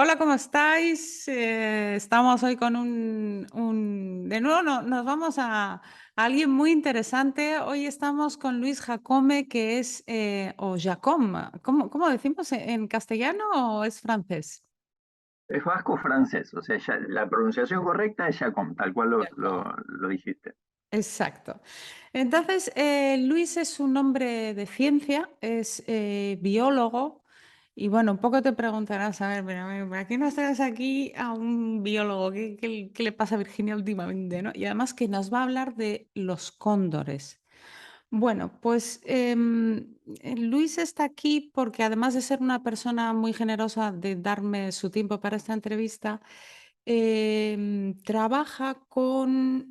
Hola, ¿cómo estáis? Estamos hoy con de nuevo nos vamos a alguien muy interesante. Hoy estamos con Luis Jacome, que es, o Jacome, ¿cómo decimos en castellano o es francés? Es vasco-francés, o sea, la pronunciación correcta es Chacón, tal cual Jacome. lo dijiste. Exacto. Entonces, Luis es un hombre de ciencia, es biólogo. Y bueno, un poco te preguntarás, a ver, pero ¿para qué nos traes aquí a un biólogo? ¿Qué le pasa a Virginia últimamente, no? Y además que nos va a hablar de los cóndores. Bueno, pues Luis está aquí porque además de ser una persona muy generosa de darme su tiempo para esta entrevista, trabaja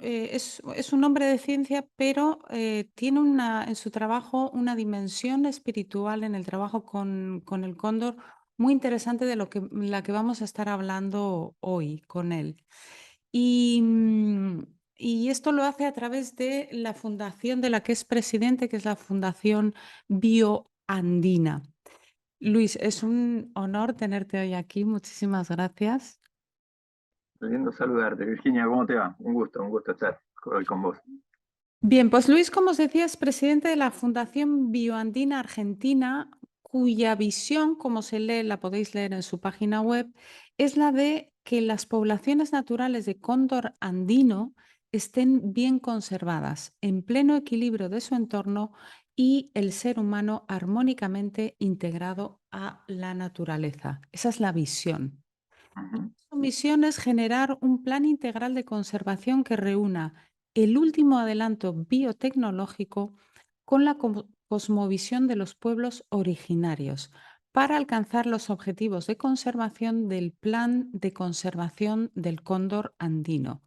es un hombre de ciencia, pero tiene en su trabajo una dimensión espiritual en el trabajo con el cóndor muy interesante de la que vamos a estar hablando hoy con él. Y, y esto lo hace a través de la fundación de la que es presidente, que es la Fundación Bioandina. Luis, es un honor tenerte hoy aquí. Muchísimas gracias. Lindo saludarte, Virginia, ¿cómo te va? Un gusto estar hoy con vos. Bien, pues Luis, como os decía, es presidente de la Fundación Bioandina Argentina, cuya visión, como se lee, la podéis leer en su página web, es la de que las poblaciones naturales de cóndor andino estén bien conservadas, en pleno equilibrio de su entorno y el ser humano armónicamente integrado a la naturaleza. Esa es la visión. Ujú. Su misión es generar un plan integral de conservación que reúna el último adelanto biotecnológico con la cosmovisión de los pueblos originarios para alcanzar los objetivos de conservación del Plan de Conservación del Cóndor Andino.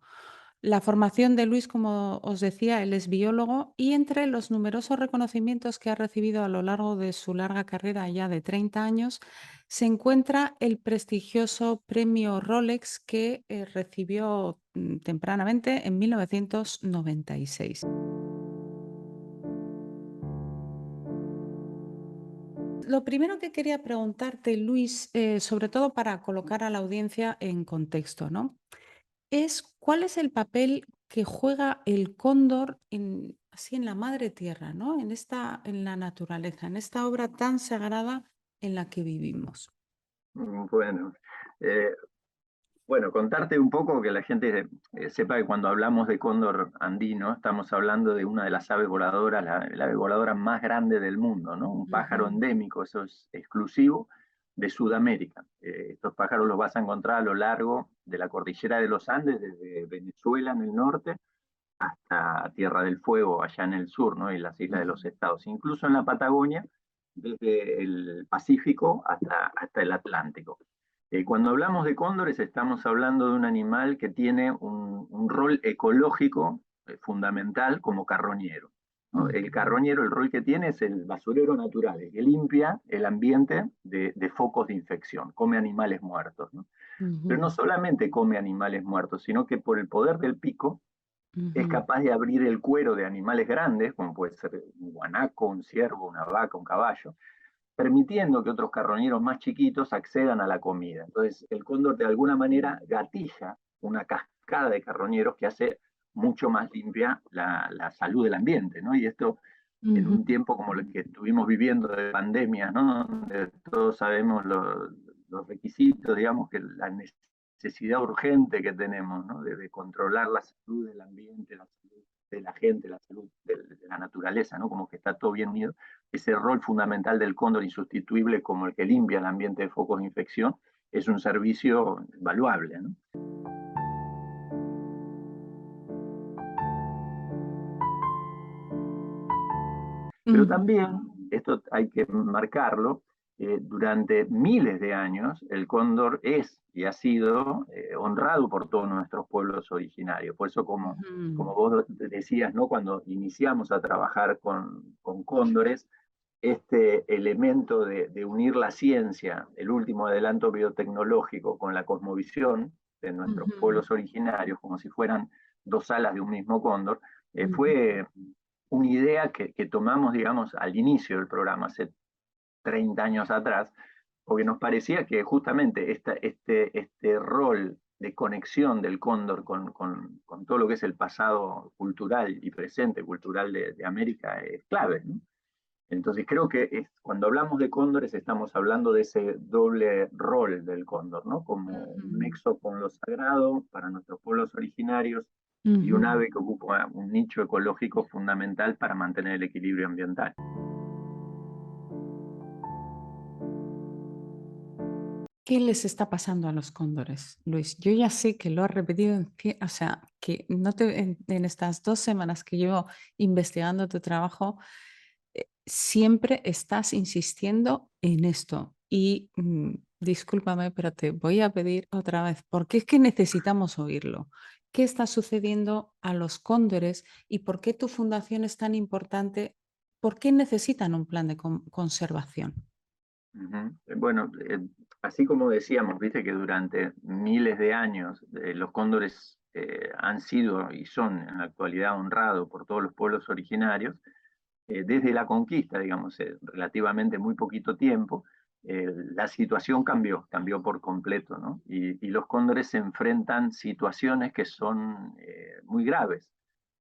La formación de Luis, como os decía, él es biólogo y entre los numerosos reconocimientos que ha recibido a lo largo de su larga carrera ya de 30 años, se encuentra el prestigioso premio Rolex que recibió tempranamente en 1996. Lo primero que quería preguntarte, Luis, sobre todo para colocar a la audiencia en contexto, ¿no? Es cuál es el papel que juega el cóndor así en la madre tierra, ¿no? En la naturaleza, en esta obra tan sagrada en la que vivimos. Bueno, eh, bueno, contarte un poco que la gente sepa que cuando hablamos de cóndor andino, estamos hablando de una de las aves voladoras, la ave voladora más grande del mundo, ¿no? Un pájaro Ujú, endémico, eso es exclusivo de Sudamérica. Estos pájaros los vas a encontrar a lo largo de la cordillera de los Andes, desde Venezuela en el norte hasta Tierra del Fuego allá en el sur, ¿no? Y las islas de ujú, los estados, incluso en la Patagonia, desde el Pacífico hasta el Atlántico. Cuando hablamos de cóndores, estamos hablando de un animal que tiene un rol ecológico fundamental como carroñero, ¿no? El ujú, carroñero, el rol que tiene es el basurero natural, el que limpia el ambiente de focos de infección, come animales muertos, ¿no? Pero ujú, no solamente come animales muertos, sino que por el poder del pico es ujú, capaz de abrir el cuero de animales grandes, como puede ser un guanaco, un ciervo, una vaca, un caballo, permitiendo que otros carroñeros más chiquitos accedan a la comida. Entonces, el cóndor de alguna manera gatilla una cascada de carroñeros que hace mucho más limpia la salud del ambiente, ¿no? Y esto en ujú, un tiempo como el que estuvimos viviendo de pandemia, ¿no? Donde todos sabemos los requisitos, digamos, que la necesidad urgente que tenemos, ¿no? De controlar la salud del ambiente, la salud de la gente, la salud de la naturaleza, ¿no? Como que está todo bien unido. Ese rol fundamental del cóndor insustituible como el que limpia el ambiente de focos de infección es un servicio valuable, ¿no? Pero ujú, también, esto hay que marcarlo, durante miles de años el cóndor es y ha sido honrado por todos nuestros pueblos originarios. Por eso, como vos decías, ¿no? Cuando iniciamos a trabajar con cóndores, este elemento de unir la ciencia, el último adelanto biotecnológico, con la cosmovisión de nuestros ujú, pueblos originarios, como si fueran dos alas de un mismo cóndor, ujú, fue una idea que tomamos, digamos, al inicio del programa, hace 30 años atrás, porque nos parecía que justamente este rol de conexión del cóndor con todo lo que es el pasado cultural y presente cultural de América es clave, ¿no? Entonces creo que cuando hablamos de cóndores estamos hablando de ese doble rol del cóndor, ¿no? Como un nexo con lo sagrado para nuestros pueblos originarios y un ave que ocupa un nicho ecológico fundamental para mantener el equilibrio ambiental. ¿Qué les está pasando a los cóndores, Luis? Yo ya sé que lo has repetido, o sea, que no en estas 2 semanas que llevo investigando tu trabajo, siempre estás insistiendo en esto. Y discúlpame, pero te voy a pedir otra vez, porque es que necesitamos oírlo. ¿Qué está sucediendo a los cóndores y por qué tu fundación es tan importante? ¿Por qué necesitan un plan de conservación? Bueno, así como decíamos, viste que durante miles de años los cóndores han sido y son en la actualidad honrados por todos los pueblos originarios, desde la conquista, digamos, relativamente muy poquito tiempo, la situación cambió por completo, ¿no? Y los cóndores se enfrentan situaciones que son muy graves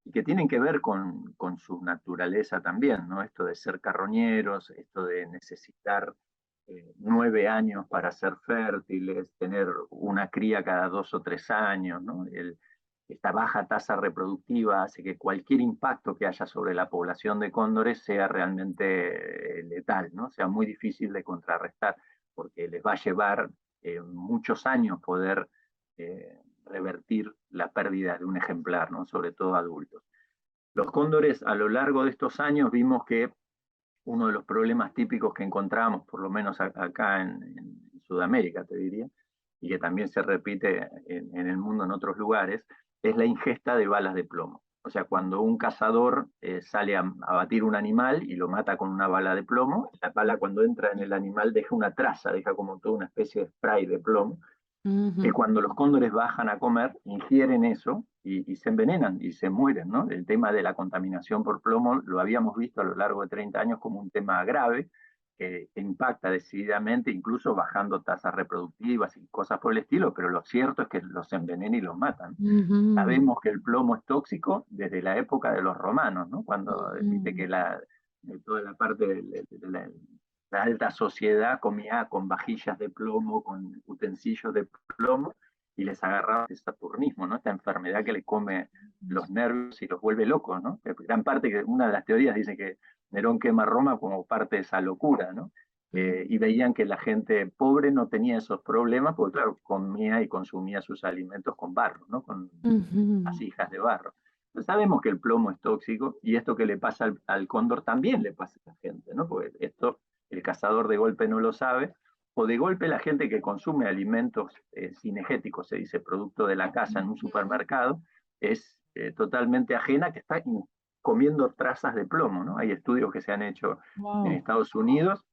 y que tienen que ver con su naturaleza también, ¿no? Esto de ser carroñeros, esto de necesitar 9 años para ser fértiles, tener una cría cada 2 o 3 años, ¿no? Esta baja tasa reproductiva hace que cualquier impacto que haya sobre la población de cóndores sea realmente letal, ¿no? Sea muy difícil de contrarrestar, porque les va a llevar muchos años poder revertir la pérdida de un ejemplar, ¿no? Sobre todo adultos. Los cóndores a lo largo de estos años vimos que uno de los problemas típicos que encontramos, por lo menos acá en Sudamérica, te diría, y que también se repite en el mundo en otros lugares, es la ingesta de balas de plomo. O sea, cuando un cazador sale a batir un animal y lo mata con una bala de plomo, la bala cuando entra en el animal deja una traza, deja como toda una especie de spray de plomo, que cuando los cóndores bajan a comer, ingieren eso y se envenenan y se mueren, ¿no? El tema de la contaminación por plomo lo habíamos visto a lo largo de 30 años como un tema grave que impacta decididamente, incluso bajando tasas reproductivas y cosas por el estilo, pero lo cierto es que los envenena y los matan. Ujú, Sabemos que el plomo es tóxico desde la época de los romanos, ¿no? Cuando viste que ujú. toda la parte de la alta sociedad comía con vajillas de plomo, con utensilios de plomo, y les agarraba el saturnismo, ¿no? Esta enfermedad que le come los nervios y los vuelve locos, ¿no? Gran parte, una de las teorías dice que Nerón quema Roma como parte de esa locura, ¿no? Y veían que la gente pobre no tenía esos problemas, porque claro, comía y consumía sus alimentos con barro, ¿no? Con Ujú. vasijas de barro. Entonces sabemos que el plomo es tóxico y esto que le pasa al cóndor también le pasa a la gente, ¿no? Porque esto el cazador de golpe no lo sabe, o de golpe la gente que consume alimentos cinegéticos, se dice, producto de la casa en un supermercado, es totalmente ajena que está comiendo trazas de plomo, ¿no? Hay estudios que se han hecho en Wow. Estados Unidos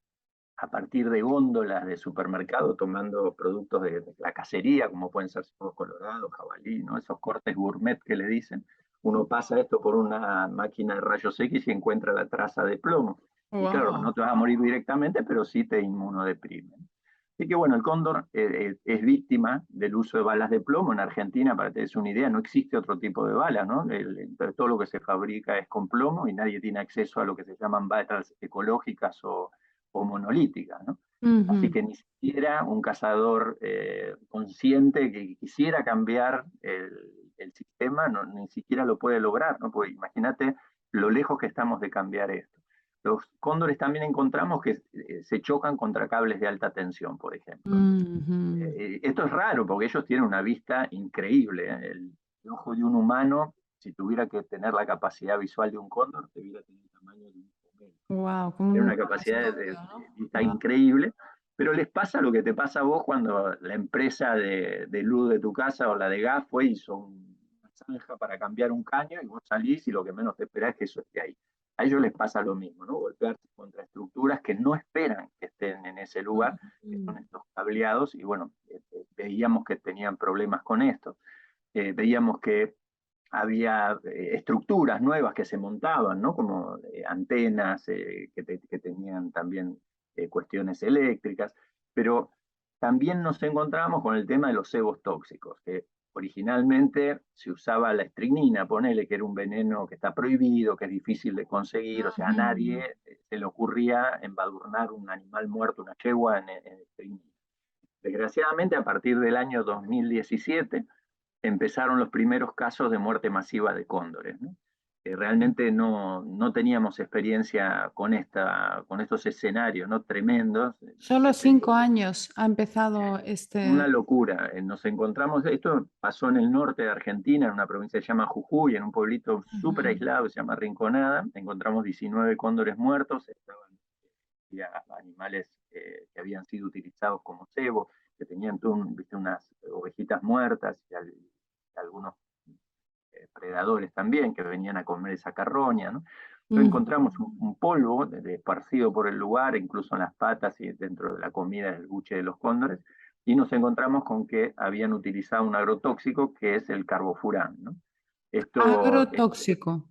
a partir de góndolas de supermercado tomando productos de la cacería, como pueden ser cerdo colorado, jabalí, ¿no? Esos cortes gourmet que le dicen. Uno pasa esto por una máquina de rayos X y encuentra la traza de plomo. Y claro, no Wow. te vas a morir directamente, pero sí te inmunodeprime. Así que bueno, el cóndor es víctima del uso de balas de plomo. En Argentina, para que te des una idea, no existe otro tipo de bala, ¿no? Todo lo que se fabrica es con plomo y nadie tiene acceso a lo que se llaman balas ecológicas o monolíticas, ¿no? Así Ujú. que ni siquiera un cazador consciente que quisiera cambiar el sistema, no, ni siquiera lo puede lograr, ¿no? Porque imagínate lo lejos que estamos de cambiar esto. Los cóndores también encontramos que se chocan contra cables de alta tensión, por ejemplo. Ujú. Esto es raro porque ellos tienen una vista increíble. El ojo de un humano, si tuviera que tener la capacidad visual de un cóndor, debiera tener el tamaño de un pomelo. Guau, como Tiene un una capacidad telescopio, de ¿no? vista Guau. increíble, pero les pasa lo que te pasa a vos cuando la empresa de luz de tu casa o la de gas fue y hizo una zanja para cambiar un caño y vos salís y lo que menos te esperás es que eso esté ahí. A ellos les pasa lo mismo, ¿no? Golpearse contra estructuras que no esperan que estén en ese lugar, que Ujú. son estos cableados, y bueno, veíamos que tenían problemas con esto. Veíamos que había estructuras nuevas que se montaban, ¿no? Como antenas que tenían también cuestiones eléctricas. pero también nos encontramos con el tema de los cebos tóxicos, que originalmente se usaba la estricnina, ponele, que era un veneno que está prohibido, que es difícil de conseguir, o sea, a Ujú. nadie se le ocurría embadurnar un animal muerto, una yegua, en estricnina. Desgraciadamente, a partir del año 2017, empezaron los primeros casos de muerte masiva de cóndores, ¿no? Realmente no teníamos experiencia con estos escenarios, ¿no? Tremendos. Solo 5 años ha empezado Una este. locura. Nos encontramos, esto pasó en el norte de Argentina, en una provincia que se llama Jujuy, en un pueblito súper Ujú, aislado que se llama Rinconada. Encontramos 19 cóndores muertos, estaban ya animales que habían sido utilizados como cebo, que tenían ¿viste? Unas ovejitas muertas y algunos predadores también que venían a comer esa carroña, ¿no? Entonces ujú. encontramos un polvo esparcido por el lugar, incluso en las patas y dentro de la comida del buche de los cóndores, y nos encontramos con que habían utilizado un agrotóxico que es el carbofurán, ¿no? Esto Agrotóxico.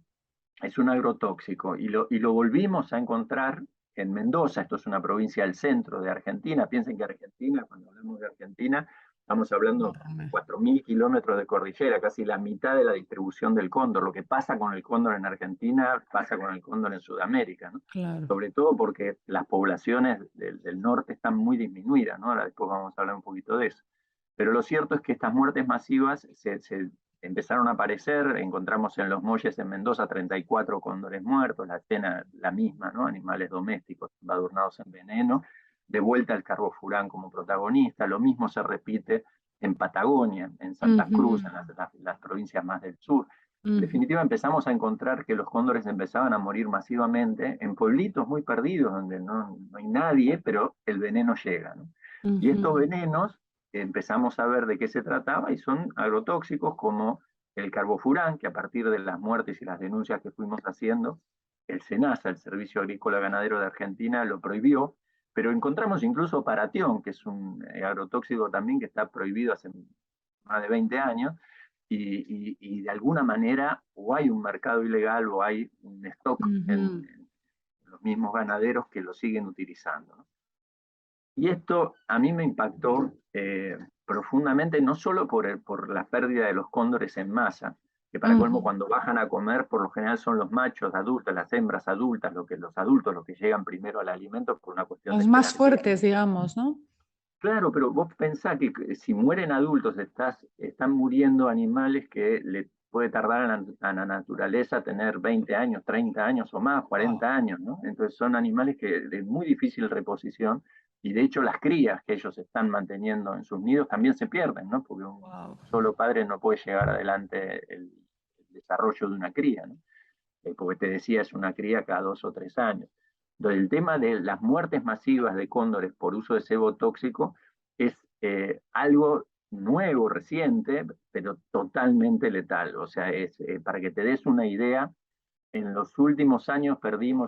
es un agrotóxico y lo volvimos a encontrar en Mendoza. Esto es una provincia del centro de Argentina. Piensen que Argentina, cuando hablamos de Argentina, estamos hablando de Enorme. 4.000 kilómetros de cordillera, casi la mitad de la distribución del cóndor. Lo que pasa con el cóndor en Argentina pasa con el cóndor en Sudamérica, ¿no? Claro. Sobre todo porque las poblaciones del norte están muy disminuidas, ¿no? Ahora después vamos a hablar un poquito de eso. Pero lo cierto es que estas muertes masivas se empezaron a aparecer. Encontramos en los Molles en Mendoza 34 cóndores muertos, la escena la misma, ¿no? Animales domésticos embadurnados en veneno, de vuelta al carbofurán como protagonista. Lo mismo se repite en Patagonia, en Santa Ujú, Cruz, en las provincias más del sur. En ujú, definitiva, empezamos a encontrar que los cóndores empezaban a morir masivamente en pueblitos muy perdidos donde no hay nadie, pero el veneno llega, ¿no? Y estos ujú, venenos empezamos a ver de qué se trataba y son agrotóxicos como el carbofurán, que a partir de las muertes y las denuncias que fuimos haciendo, el SENASA, el Servicio Agrícola Ganadero de Argentina, lo prohibió, pero encontramos incluso paratión, que es un agrotóxico también que está prohibido hace más de 20 años, y de alguna manera o hay un mercado ilegal o hay un stock ujú. en los mismos ganaderos que lo siguen utilizando, ¿no? Y esto a mí me impactó profundamente, no solo por la pérdida de los cóndores en masa, que para colmo Ujú. cuando bajan a comer por lo general son los machos adultos, las hembras adultas, los adultos los que llegan primero al alimento por una cuestión de Los más jerarquía. fuertes, digamos, ¿no? Claro, pero vos pensás que si mueren adultos, están muriendo animales que le puede tardar a la naturaleza tener 20 años, 30 años o más, Wow. 40 años, ¿no? Entonces son animales que de muy difícil reposición y de hecho las crías que ellos están manteniendo en sus nidos también se pierden, ¿no? Porque un Wow. solo padre no puede llevar adelante el desarrollo de una cría, ¿no? Porque te decía, es una cría cada 2 o 3 años. Entonces, el tema de las muertes masivas de cóndores por uso de cebo tóxico es algo nuevo, reciente, pero totalmente letal. O sea, para que te des una idea, en los últimos años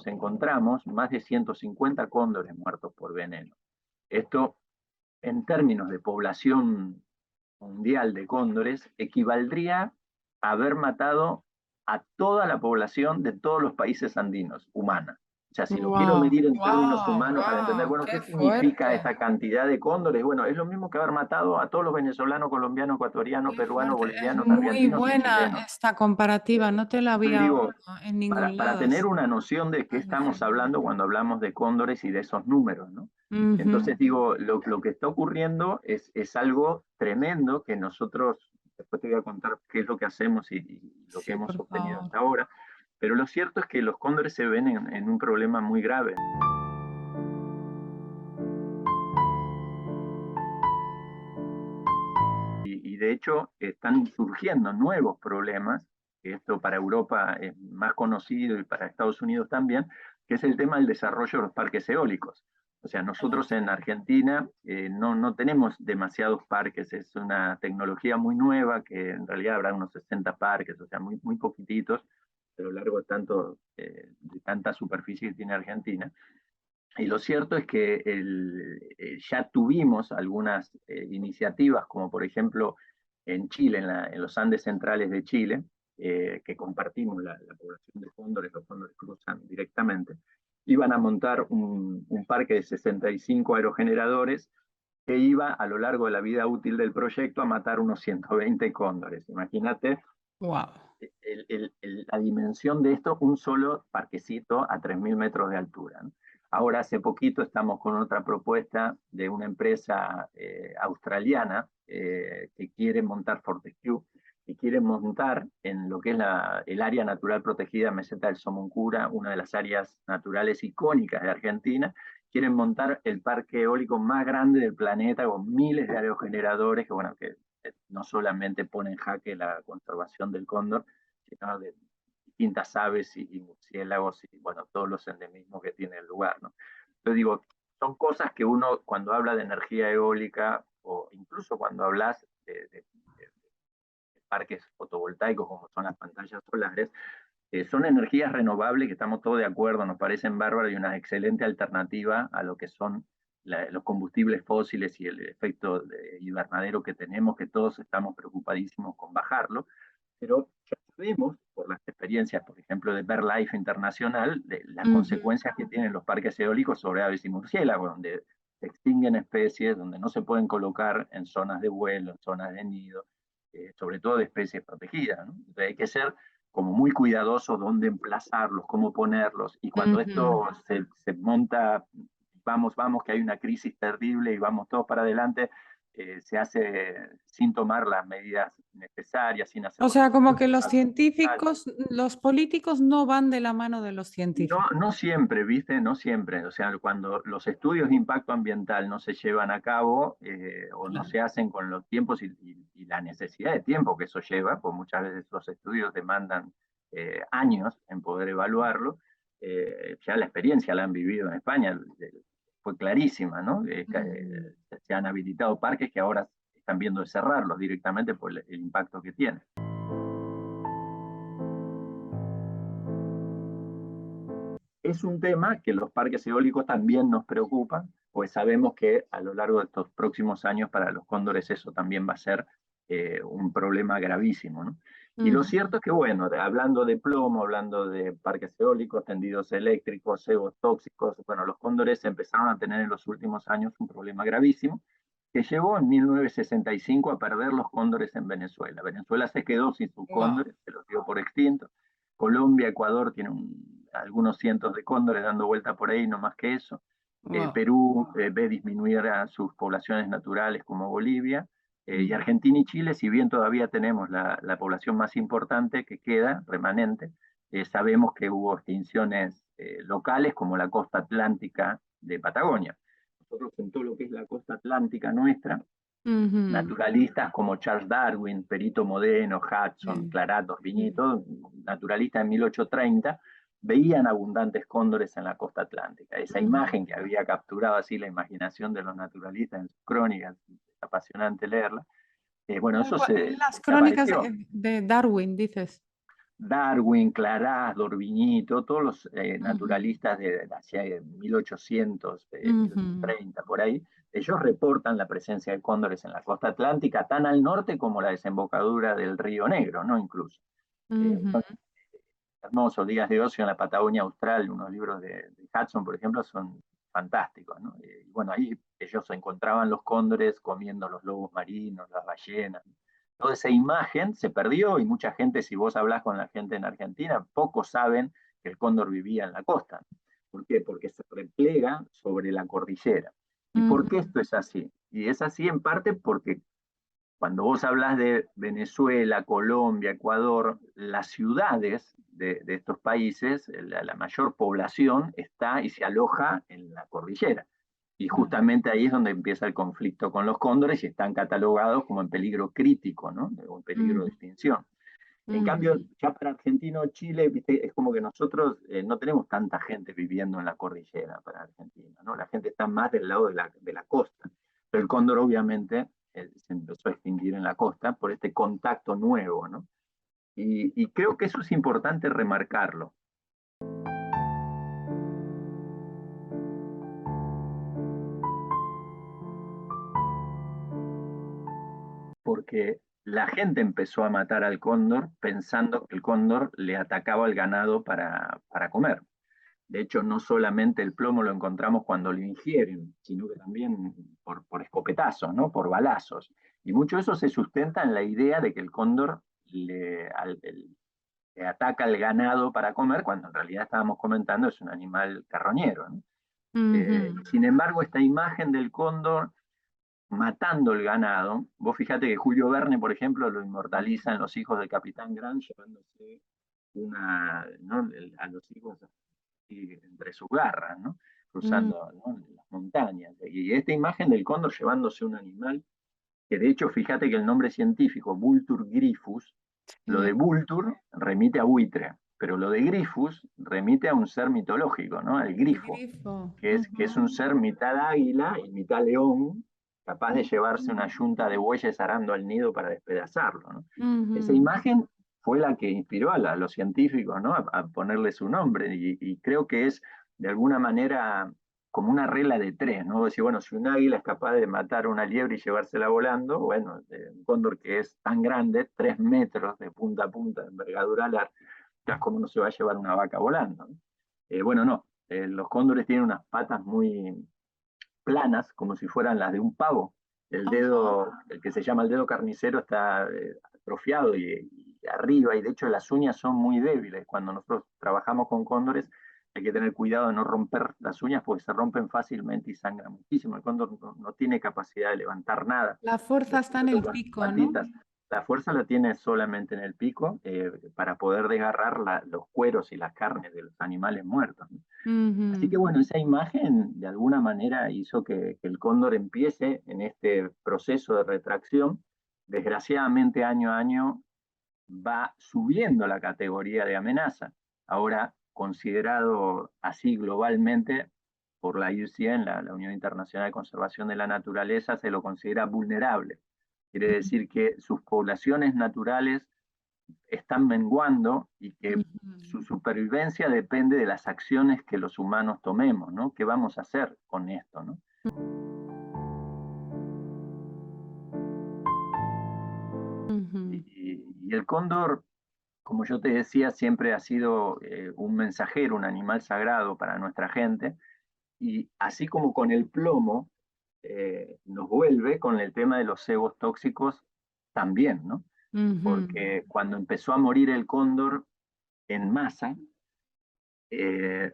encontramos más de 150 cóndores muertos por veneno. Esto, en términos de población mundial de cóndores, equivaldría a haber matado a toda la población de todos los países andinos, humana. O sea, si lo quiero Wow. medir en términos Wow. humanos para entender, Wow. bueno, ¿qué Qué significa fuerte. esta cantidad de cóndores? Bueno, es lo mismo que haber matado a todos los venezolanos, colombianos, ecuatorianos, Qué peruanos, fuerte. Es bolivianos, muy argentinos y buena chilenos. esta comparativa. No te la Entonces había digo, oído en ningún para lado. tener una noción de qué estamos hablando Alucinante. cuando hablamos de cóndores y de esos números, ¿no? Ujú. Entonces digo, lo que está ocurriendo es algo tremendo que nosotros, después te voy a contar qué es lo que hacemos y lo que Sí, hemos por obtenido favor. hasta ahora, pero lo cierto es que los cóndores se ven en un problema muy grave. Y de hecho están surgiendo nuevos problemas, que esto para Europa es más conocido y para Estados Unidos también, que es el tema del desarrollo de los parques eólicos. O sea, nosotros en Argentina no tenemos demasiados parques, es una tecnología muy nueva, que en realidad habrá unos 60 parques, o sea, muy poquititos, a lo largo de tanta superficie que tiene Argentina. Y lo cierto es que ya tuvimos algunas iniciativas, como por ejemplo en Chile, en los Andes centrales de Chile, que compartimos la población de cóndores, los cóndores cruzan directamente, iban a montar un parque de 65 aerogeneradores que iba a lo largo de la vida útil del proyecto a matar unos 120 cóndores. Imagínate Wow. la dimensión de esto, un solo parquecito a 3.000 metros de altura, ¿no? Ahora, hace poquito estamos con otra propuesta de una empresa australiana que quiere montar Fortescue, que quiere montar en lo que es el área natural protegida Meseta del Somoncura, una de las áreas naturales icónicas de Argentina. Quieren montar el parque eólico más grande del planeta con miles de aerogeneradores que, bueno, que no solamente pone en jaque la conservación del cóndor, sino de distintas aves y murciélagos y, bueno, todos los endemismos que tiene el lugar, ¿no? Yo digo, son cosas que uno cuando habla de energía eólica o incluso cuando hablas de parques fotovoltaicos como son las pantallas solares, son energías renovables que estamos todos de acuerdo, nos parecen bárbaras y una excelente alternativa a lo que son los combustibles fósiles y el efecto de invernadero que tenemos, que todos estamos preocupadísimos con bajarlo, pero ya sabemos por las experiencias, por ejemplo, de BirdLife Internacional, de las consecuencias que tienen los parques eólicos sobre aves y murciélagos, donde se extinguen especies, donde no se pueden colocar en zonas de vuelo, en zonas de nido, sobre todo de especies protegidas, ¿no? Entonces hay que ser como muy cuidadosos dónde emplazarlos, cómo ponerlos, y cuando esto se monta, vamos, que hay una crisis terrible y vamos todos para adelante, se hace sin tomar las medidas necesarias, sin O hacerlo. sea, como que los científicos, los políticos no van de la mano de los No, científicos. no siempre, ¿viste? No siempre. O sea, cuando los estudios de impacto ambiental no se llevan a cabo o no Claro. se hacen con los tiempos y la necesidad de tiempo que eso lleva, pues muchas veces los estudios demandan años en poder evaluarlo, ya la experiencia la han vivido en España, fue clarísima, ¿no? Se han habilitado parques que ahora están viendo de cerrarlos directamente por el impacto que tienen. Es un tema que los parques eólicos también nos preocupan, pues sabemos que a lo largo de estos próximos años para los cóndores eso también va a ser un problema gravísimo, ¿no? Y lo cierto es que, bueno, hablando de plomo, hablando de parques eólicos, tendidos eléctricos, cebos tóxicos, bueno, los cóndores empezaron a tener en los últimos años un problema gravísimo que llevó en 1965 a perder los cóndores en Venezuela. Venezuela se quedó sin sus Wow. cóndores, se los dio por extintos. Colombia, Ecuador tienen algunos cientos de cóndores dando vuelta por ahí, no más que eso. Wow. Perú ve disminuir a sus poblaciones naturales como Bolivia. Y Argentina y Chile, si bien todavía tenemos la población más importante que queda, remanente, sabemos que hubo extinciones locales como la costa atlántica de Patagonia. Nosotros en todo lo que es la costa atlántica nuestra, naturalistas como Charles Darwin, Perito Moreno, Hudson, Clarat, Orbiñito, naturalistas en 1830, veían abundantes cóndores en la costa atlántica. Esa imagen que había capturado así la imaginación de los naturalistas en sus crónicas, es apasionante leerla, bueno, eso se Las crónicas desapareció. de Darwin, dices. Darwin, Clarat, Dorvinito, todos los naturalistas de hacia 1800, 1830, por ahí, ellos reportan la presencia de cóndores en la costa atlántica, tan al norte como la desembocadura del Río Negro, ¿no? Incluso. Bueno, hermosos días de ocio en la Patagonia Austral, unos libros de Hudson, por ejemplo, son fantásticos, ¿no? Y bueno, ahí ellos encontraban los cóndores comiendo los lobos marinos, las ballenas. Toda esa imagen se perdió y mucha gente, si vos hablas con la gente en Argentina, pocos saben que el cóndor vivía en la costa. ¿Por qué? Porque se replega sobre la cordillera. ¿Y por qué esto es así? Y es así en parte porque cuando vos hablas de Venezuela, Colombia, Ecuador, las ciudades de estos países, la mayor población está y se aloja en la cordillera. Y justamente ahí es donde empieza el conflicto con los cóndores y están catalogados como en peligro crítico, ¿no? Un peligro de extinción. En cambio, ya para Argentina o Chile, ¿viste? Es como que nosotros no tenemos tanta gente viviendo en la cordillera para Argentina, ¿no? La gente está más del lado de la costa. Pero el cóndor, obviamente, se empezó a extinguir en la costa por este contacto nuevo, ¿no? Y creo que eso es importante remarcarlo, porque la gente empezó a matar al cóndor pensando que el cóndor le atacaba al ganado para comer. De hecho, no solamente el plomo lo encontramos cuando lo ingieren, sino que también por escopetazos, ¿no? Por balazos. Y mucho de eso se sustenta en la idea de que el cóndor le ataca al ganado para comer, cuando en realidad estábamos comentando es un animal carroñero, ¿no? Sin embargo, esta imagen del cóndor matando el ganado, vos fíjate que Julio Verne, por ejemplo, lo inmortaliza en Los hijos del Capitán Grant, llevándose ¿no? A los hijos entre sus garras, ¿no? Mm, Cruzando, ¿no? Las montañas. Y esta imagen del cóndor llevándose un animal, que de hecho, fíjate que el nombre científico, Vultur gryphus, lo de sí. Vultur remite a buitre, pero lo de Gryphus remite a un ser mitológico, ¿no? Al El grifo, grifo. que es un ser mitad águila y mitad león, capaz de llevarse una yunta de bueyes arando al nido para despedazarlo, ¿no? Esa Ujú. imagen fue la que inspiró a los científicos, ¿no? A ponerle su nombre, y creo que es de alguna manera como una regla de tres, ¿no? Decir, bueno, si un águila es capaz de matar a una liebre y llevársela volando, bueno, un cóndor que es tan grande, 3 metros de punta a punta, de envergadura alar, ¿cómo no se va a llevar una vaca volando? ¿No? Bueno, no, los cóndores tienen unas patas muy planas, como si fueran las de un pavo. El Ajá. dedo, el que se llama el dedo carnicero, está atrofiado y arriba, y de hecho las uñas son muy débiles. Cuando nosotros trabajamos con cóndores, hay que tener cuidado de no romper las uñas porque se rompen fácilmente y sangran muchísimo. El cóndor no tiene capacidad de levantar nada La fuerza está en de el las pico, ¿no? patitas. La fuerza la tiene solamente en el pico, para poder desgarrar los cueros y las carnes de los animales muertos, ¿no? Así que Ujú. bueno, esa imagen de alguna manera hizo que el cóndor empiece en este proceso de retracción. Desgraciadamente, año a año va subiendo la categoría de amenaza. Ahora considerado así globalmente por la IUCN, la Unión Internacional de Conservación de la Naturaleza, se lo considera vulnerable. Quiere decir que sus poblaciones naturales están menguando y que Ujú. su supervivencia depende de las acciones que los humanos tomemos, ¿no? ¿Qué vamos a hacer con esto, ¿no? Ujú. Y el cóndor, como yo te decía, siempre ha sido un mensajero, un animal sagrado para nuestra gente, y así como con el plomo, nos vuelve con el tema de los cebos tóxicos también, ¿no? Ujú. Porque cuando empezó a morir el cóndor en masa, eh,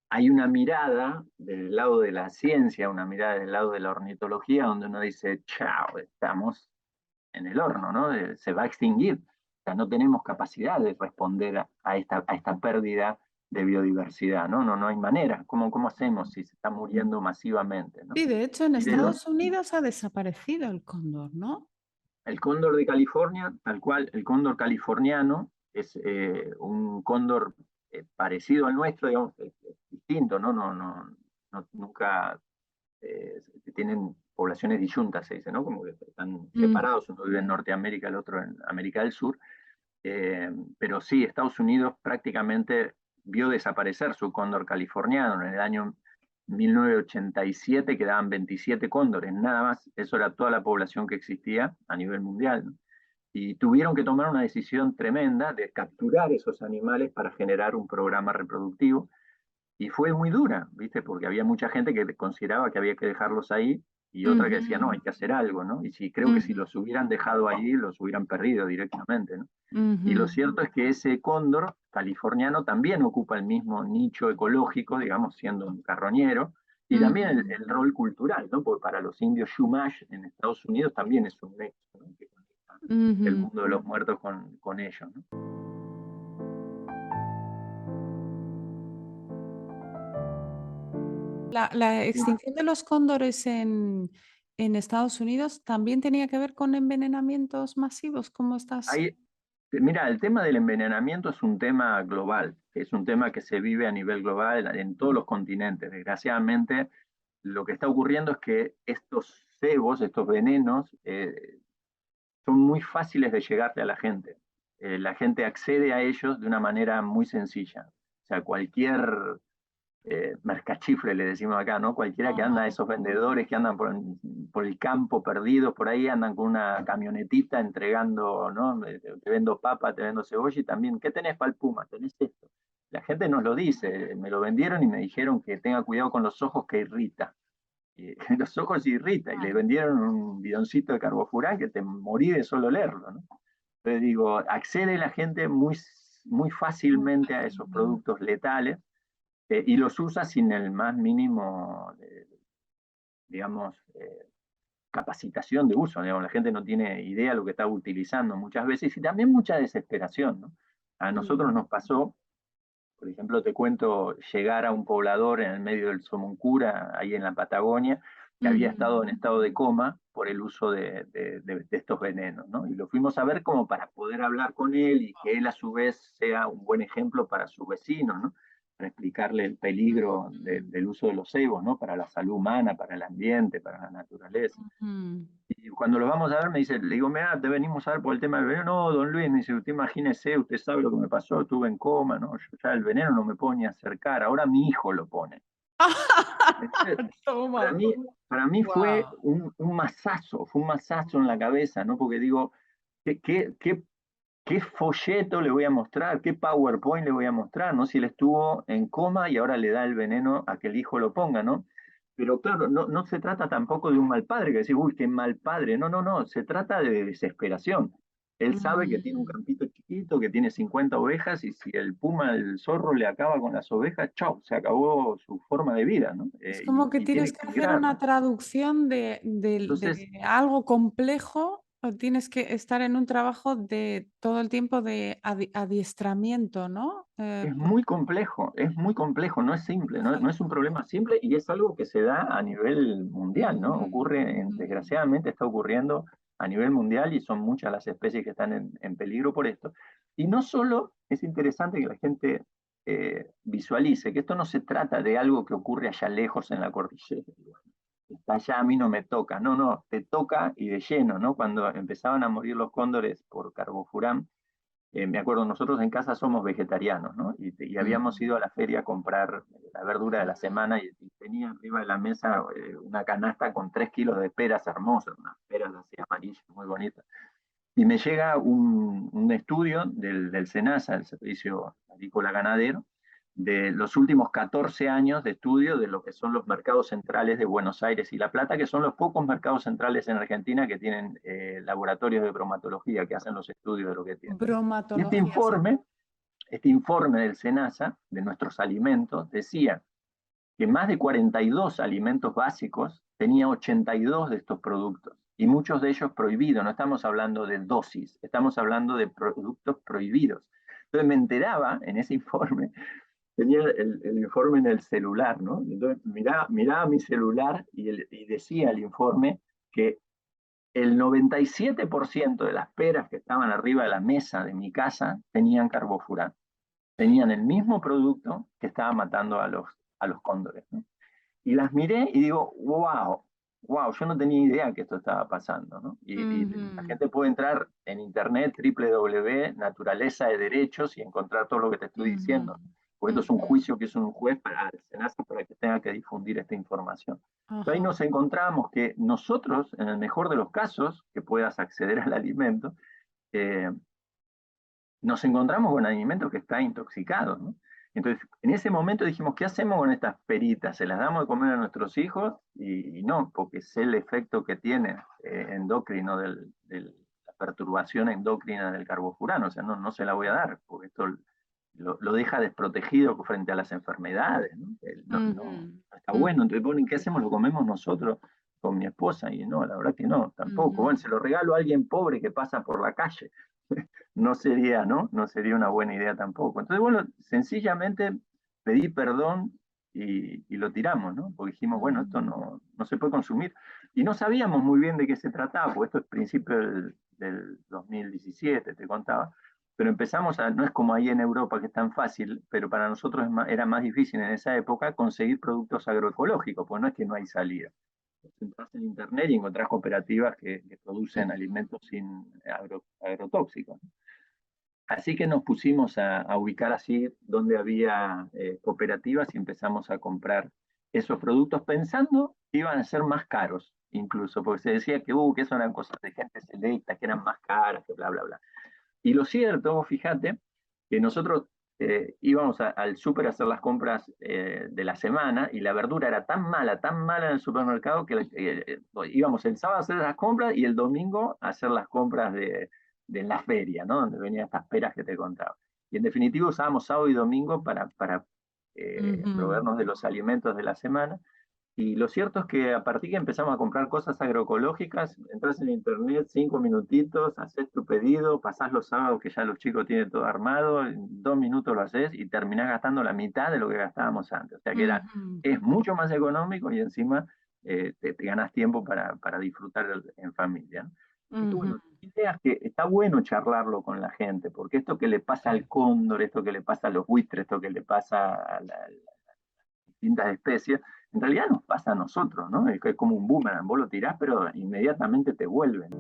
hay una mirada del lado de la ciencia, una mirada del lado de la ornitología, donde uno dice, chao, estamos en el horno, ¿no? Se va a extinguir. O sea, no tenemos capacidad de responder a esta pérdida de biodiversidad, ¿no? No hay manera. ¿Cómo hacemos si se está muriendo masivamente, ¿no? Sí, de hecho, en Y de lo, Estados Unidos ha desaparecido el cóndor, ¿no? el cóndor de California, tal cual, el cóndor californiano es un cóndor parecido al nuestro, digamos, es distinto, ¿no? Nunca tienen poblaciones disyuntas, se dice, ¿no? Como que están Mm. separados, uno vive en Norteamérica, el otro en América del Sur. Pero sí, Estados Unidos prácticamente vio desaparecer su cóndor californiano. En el año 1987 quedaban 27 cóndores, nada más. Eso era toda la población que existía a nivel mundial, ¿no? Y tuvieron que tomar una decisión tremenda de capturar esos animales para generar un programa reproductivo. Y fue muy dura, ¿viste? Porque había mucha gente que consideraba que había que dejarlos ahí y otra que decía, no, Ujú. hay que hacer algo, ¿no? Y sí, creo que si Ujú. los hubieran dejado ahí, los hubieran perdido directamente, ¿no? Y lo Ujú. cierto es que ese cóndor californiano también ocupa el mismo nicho ecológico, digamos, siendo un carroñero, y también el, Ujú. el rol cultural, ¿no? Porque para los indios Chumash en Estados Unidos también es un nexo, ¿no? Que conecta el Ujú. mundo de los muertos con ellos, ¿no? La extinción de los cóndores en Estados Unidos también tenía que ver con envenenamientos masivos, ¿cómo estás? Hay, Mira, el tema del envenenamiento es un tema global, es un tema que se vive a nivel global en todos los continentes. Desgraciadamente, lo que está ocurriendo es que estos cebos, estos venenos, son muy fáciles de llegarle a la gente. La gente accede a ellos de una manera muy sencilla. O sea, cualquier mercachifle, le decimos acá, ¿no? Cualquiera que anda, Ajá. esos vendedores que andan por el campo perdidos por ahí, andan con una camionetita entregando, ¿no? Te vendo papa, te vendo cebolla y también, ¿qué tenés para el puma? Tenés esto. La gente nos lo dice, me lo vendieron y me dijeron que tenga cuidado con los ojos que irrita. Y los ojos irrita, y le vendieron un bidoncito de carbofurán que te morí de solo leerlo, ¿no? Entonces digo, accede la gente muy fácilmente a esos productos letales y los usa sin el más mínimo, digamos, capacitación de uso, digamos, la gente no tiene idea de lo que está utilizando muchas veces y también mucha desesperación, ¿no? A nosotros nos pasó, por ejemplo, te cuento, llegar a un poblador en el medio del Somoncura, ahí en la Patagonia, que había estado en estado de coma por el uso de estos venenos, ¿no? Y lo fuimos a ver como para poder hablar con él y que él a su vez sea un buen ejemplo para sus vecinos, ¿no? Para explicarle el peligro del uso de los cebos, ¿no? Para la salud humana, para el ambiente, para la naturaleza. Y cuando lo vamos a ver me dice, le digo, mira, te venimos a ver por el tema del veneno. No, don Luis, me dice, usted imagínese, usted sabe lo que me pasó, estuve en coma, ¿no? Yo ya el veneno no me puedo ni acercar, ahora mi hijo lo pone. Entonces, para Toma. mí, para mí fue Guau. fue un masazo en la cabeza, ¿no? Porque digo, ¿qué folleto le voy a mostrar? ¿Qué PowerPoint le voy a mostrar? ¿No? Si él estuvo en coma y ahora le da el veneno a que el hijo lo ponga, ¿no? Pero claro, no se trata tampoco de un mal padre, que decir, uy, qué mal padre. No, no, no, se trata de desesperación. Él sabe que tiene un campito chiquito, que tiene 50 ovejas, y si el puma, el zorro, le acaba con las ovejas, chau, se acabó su forma de vida, ¿no? Es como que Y tiene tienes que que hacer migrar, una ¿no? traducción Entonces, de algo complejo, o tienes que estar en un trabajo de todo el tiempo de adiestramiento, ¿no? es muy complejo, no es simple, no es un problema simple y es algo que se da a nivel mundial, ¿no? Ocurre, desgraciadamente está ocurriendo a nivel mundial y son muchas las especies que están en peligro por esto. Y no solo es interesante que la gente visualice que esto no se trata de algo que ocurre allá lejos en la cordillera. Está allá, a mí no me toca, no, no, te toca y de lleno, ¿no? Cuando empezaban a morir los cóndores por carbofurán, me acuerdo, nosotros en casa somos vegetarianos, ¿no? Y habíamos ido a la feria a comprar la verdura de la semana y tenía arriba de la mesa una canasta con 3 kilos de peras hermosas, unas peras así amarillas, muy bonitas. Y me llega un estudio del SENASA, el Servicio Agrícola Ganadero, de los últimos 14 años de estudio de lo que son los mercados centrales de Buenos Aires y La Plata, que son los pocos mercados centrales en Argentina que tienen laboratorios de bromatología que hacen los estudios de lo que tienen. Y Bromatología. este informe del SENASA, de nuestros alimentos, decía que más de 42 alimentos básicos tenía 82 de estos productos y muchos de ellos prohibidos. No estamos hablando de dosis, estamos hablando de productos prohibidos. Entonces me enteraba en ese informe, tenía el informe en el celular, ¿no? Entonces miraba mi celular y decía el informe que el 97% de las peras que estaban arriba de la mesa de mi casa tenían carbofurán, tenían el mismo producto que estaba matando a los cóndores, ¿no? Y las miré y digo, wow, wow, yo no tenía idea que esto estaba pasando, ¿no? Y la gente puede entrar en internet, www.naturaleza de derechos, y encontrar todo lo que te estoy diciendo. Porque esto es un juicio que es un juez para el SENASA para que tenga que difundir esta información. Entonces ahí nos encontramos que nosotros, en el mejor de los casos, que puedas acceder al alimento, eh, nos encontramos con alimentos que está intoxicado, ¿no? Entonces, en ese momento dijimos, ¿qué hacemos con estas peritas? ¿Se las damos de comer a nuestros hijos? Y no, porque sé el efecto que tiene endocrino de la perturbación endocrina del carbofurano. O sea, no se la voy a dar, porque esto lo deja desprotegido frente a las enfermedades, ¿no? No está bueno. Entonces, bueno, ¿qué hacemos? ¿Lo comemos nosotros con mi esposa? Y no, la verdad que no, tampoco. Bueno, se lo regalo a alguien pobre que pasa por la calle. No sería, ¿no? No sería una buena idea tampoco. Entonces, bueno, sencillamente pedí perdón y lo tiramos, ¿no? Porque dijimos, bueno, esto no se puede consumir. Y no sabíamos muy bien de qué se trataba, porque esto es principio del 2017, te contaba, pero empezamos no es como ahí en Europa que es tan fácil, pero para nosotros era más difícil en esa época conseguir productos agroecológicos, pues no es que no hay salida. Entras en internet y encontrás cooperativas que producen alimentos sin agrotóxicos. Así que nos pusimos a ubicar así donde había cooperativas y empezamos a comprar esos productos pensando que iban a ser más caros, incluso, porque se decía que eso eran cosas de gente selecta, que eran más caras, que bla, bla, bla. Y lo cierto, fíjate, que nosotros íbamos al súper a hacer las compras de la semana y la verdura era tan mala en el supermercado que íbamos el sábado a hacer las compras y el domingo a hacer las compras de la feria, ¿no? Donde venían estas peras que te contaba. Y en definitiva usábamos sábado y domingo para Ujú. proveernos de los alimentos de la semana. Y lo cierto es que a partir que empezamos a comprar cosas agroecológicas, entras en internet, 5 minutitos, haces tu pedido, pasás los sábados que ya los chicos tienen todo armado, en 2 minutos lo haces y terminás gastando la mitad de lo que gastábamos antes. O sea que Ujú. es mucho más económico y encima te ganas tiempo para disfrutar en familia, ¿no? Esto, Ujú. bueno, ideas que está bueno charlarlo con la gente, porque esto que le pasa al cóndor, esto que le pasa a los buitres, esto que le pasa a las distintas especies, en realidad nos pasa a nosotros, ¿no? Es como un boomerang, vos lo tirás, pero inmediatamente te vuelven.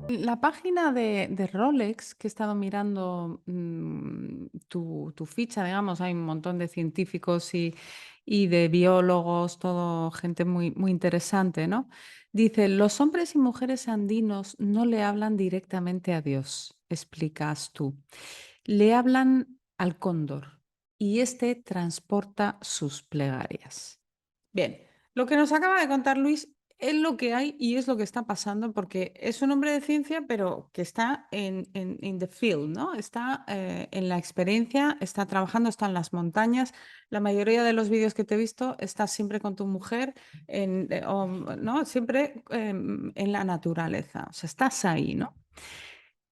La página de Rolex, que he estado mirando tu ficha, digamos, hay un montón de científicos y de biólogos, todo gente muy, muy interesante, ¿no? Dice, los hombres y mujeres andinos no le hablan directamente a Dios, explicas tú. Le hablan al cóndor y este transporta sus plegarias. Bien, lo que nos acaba de contar Luis es lo que hay y es lo que está pasando, porque es un hombre de ciencia, pero que está en in the field, ¿no? Está en la experiencia, está trabajando, está en las montañas. La mayoría de los vídeos que te he visto, estás siempre con tu mujer, ¿no? Siempre en la naturaleza, o sea, estás ahí, ¿no?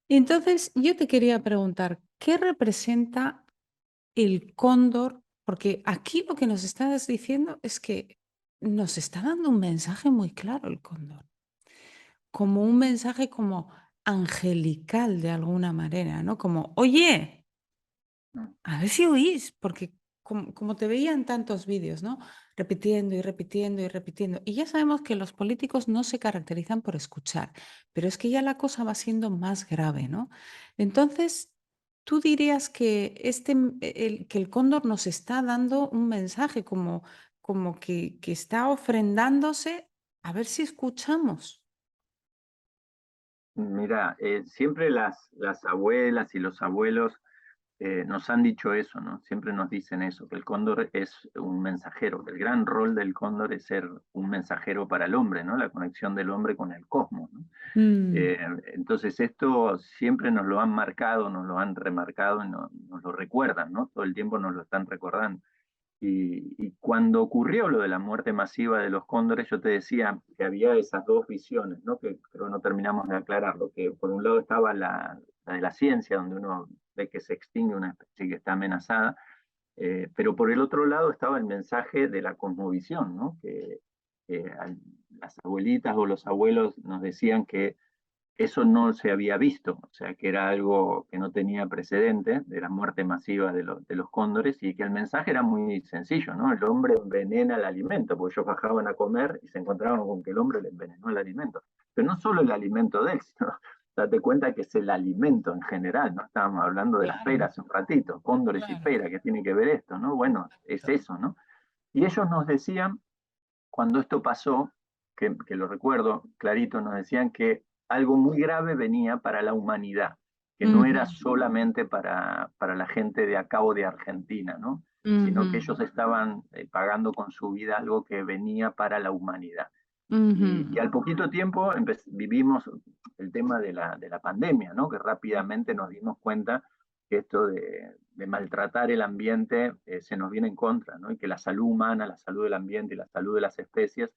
Entonces, yo te quería preguntar, ¿qué representa el cóndor? Porque aquí lo que nos estás diciendo es que nos está dando un mensaje muy claro el cóndor, como un mensaje como angelical de alguna manera, ¿no? Como, oye, a ver si oís, porque como te veía en tantos vídeos, ¿no? Repitiendo y repitiendo y repitiendo. Y ya sabemos que los políticos no se caracterizan por escuchar, pero es que ya la cosa va siendo más grave, ¿no? Entonces, tú dirías que, que el cóndor nos está dando un mensaje como que está ofrendándose, a ver si escuchamos. Mira, siempre las abuelas y los abuelos nos han dicho eso, ¿no? Siempre nos dicen eso, que el cóndor es un mensajero, que el gran rol del cóndor es ser un mensajero para el hombre, ¿no? La conexión del hombre con el cosmos, ¿no? Mm, Eh, entonces esto siempre nos lo han marcado, nos lo han remarcado y nos lo recuerdan, ¿no? Todo el tiempo nos lo están recordando. Y cuando ocurrió lo de la muerte masiva de los cóndores, yo te decía que había esas dos visiones, ¿no? Que creo no terminamos de aclararlo, que por un lado estaba la de la ciencia, donde uno ve que se extingue una especie que está amenazada, pero por el otro lado estaba el mensaje de la cosmovisión, ¿no? Que las abuelitas o los abuelos nos decían que eso no se había visto, o sea, que era algo que no tenía precedente de la muerte masiva de los cóndores y que el mensaje era muy sencillo, ¿no? El hombre envenena el alimento, porque ellos bajaban a comer y se encontraban con que el hombre le envenenó el alimento. Pero no solo el alimento de él, sino date cuenta que es el alimento en general, ¿no? Estábamos hablando de las claro, peras un ratito, cóndores y claro. peras, ¿qué tiene que ver esto, no? Bueno, es eso, ¿no? Y ellos nos decían cuando esto pasó, que lo recuerdo clarito, nos decían que algo muy grave venía para la humanidad, que no era Ujú, solamente para la gente de acá o de Argentina, ¿no? Sino que ujú, ellos estaban pagando con su vida algo que venía para la humanidad. Y ujú. al poquito tiempo vivimos el tema de la pandemia, ¿no? Que rápidamente nos dimos cuenta que esto de maltratar el ambiente se nos viene en contra, ¿no? Y que la salud humana, la salud del ambiente y la salud de las especies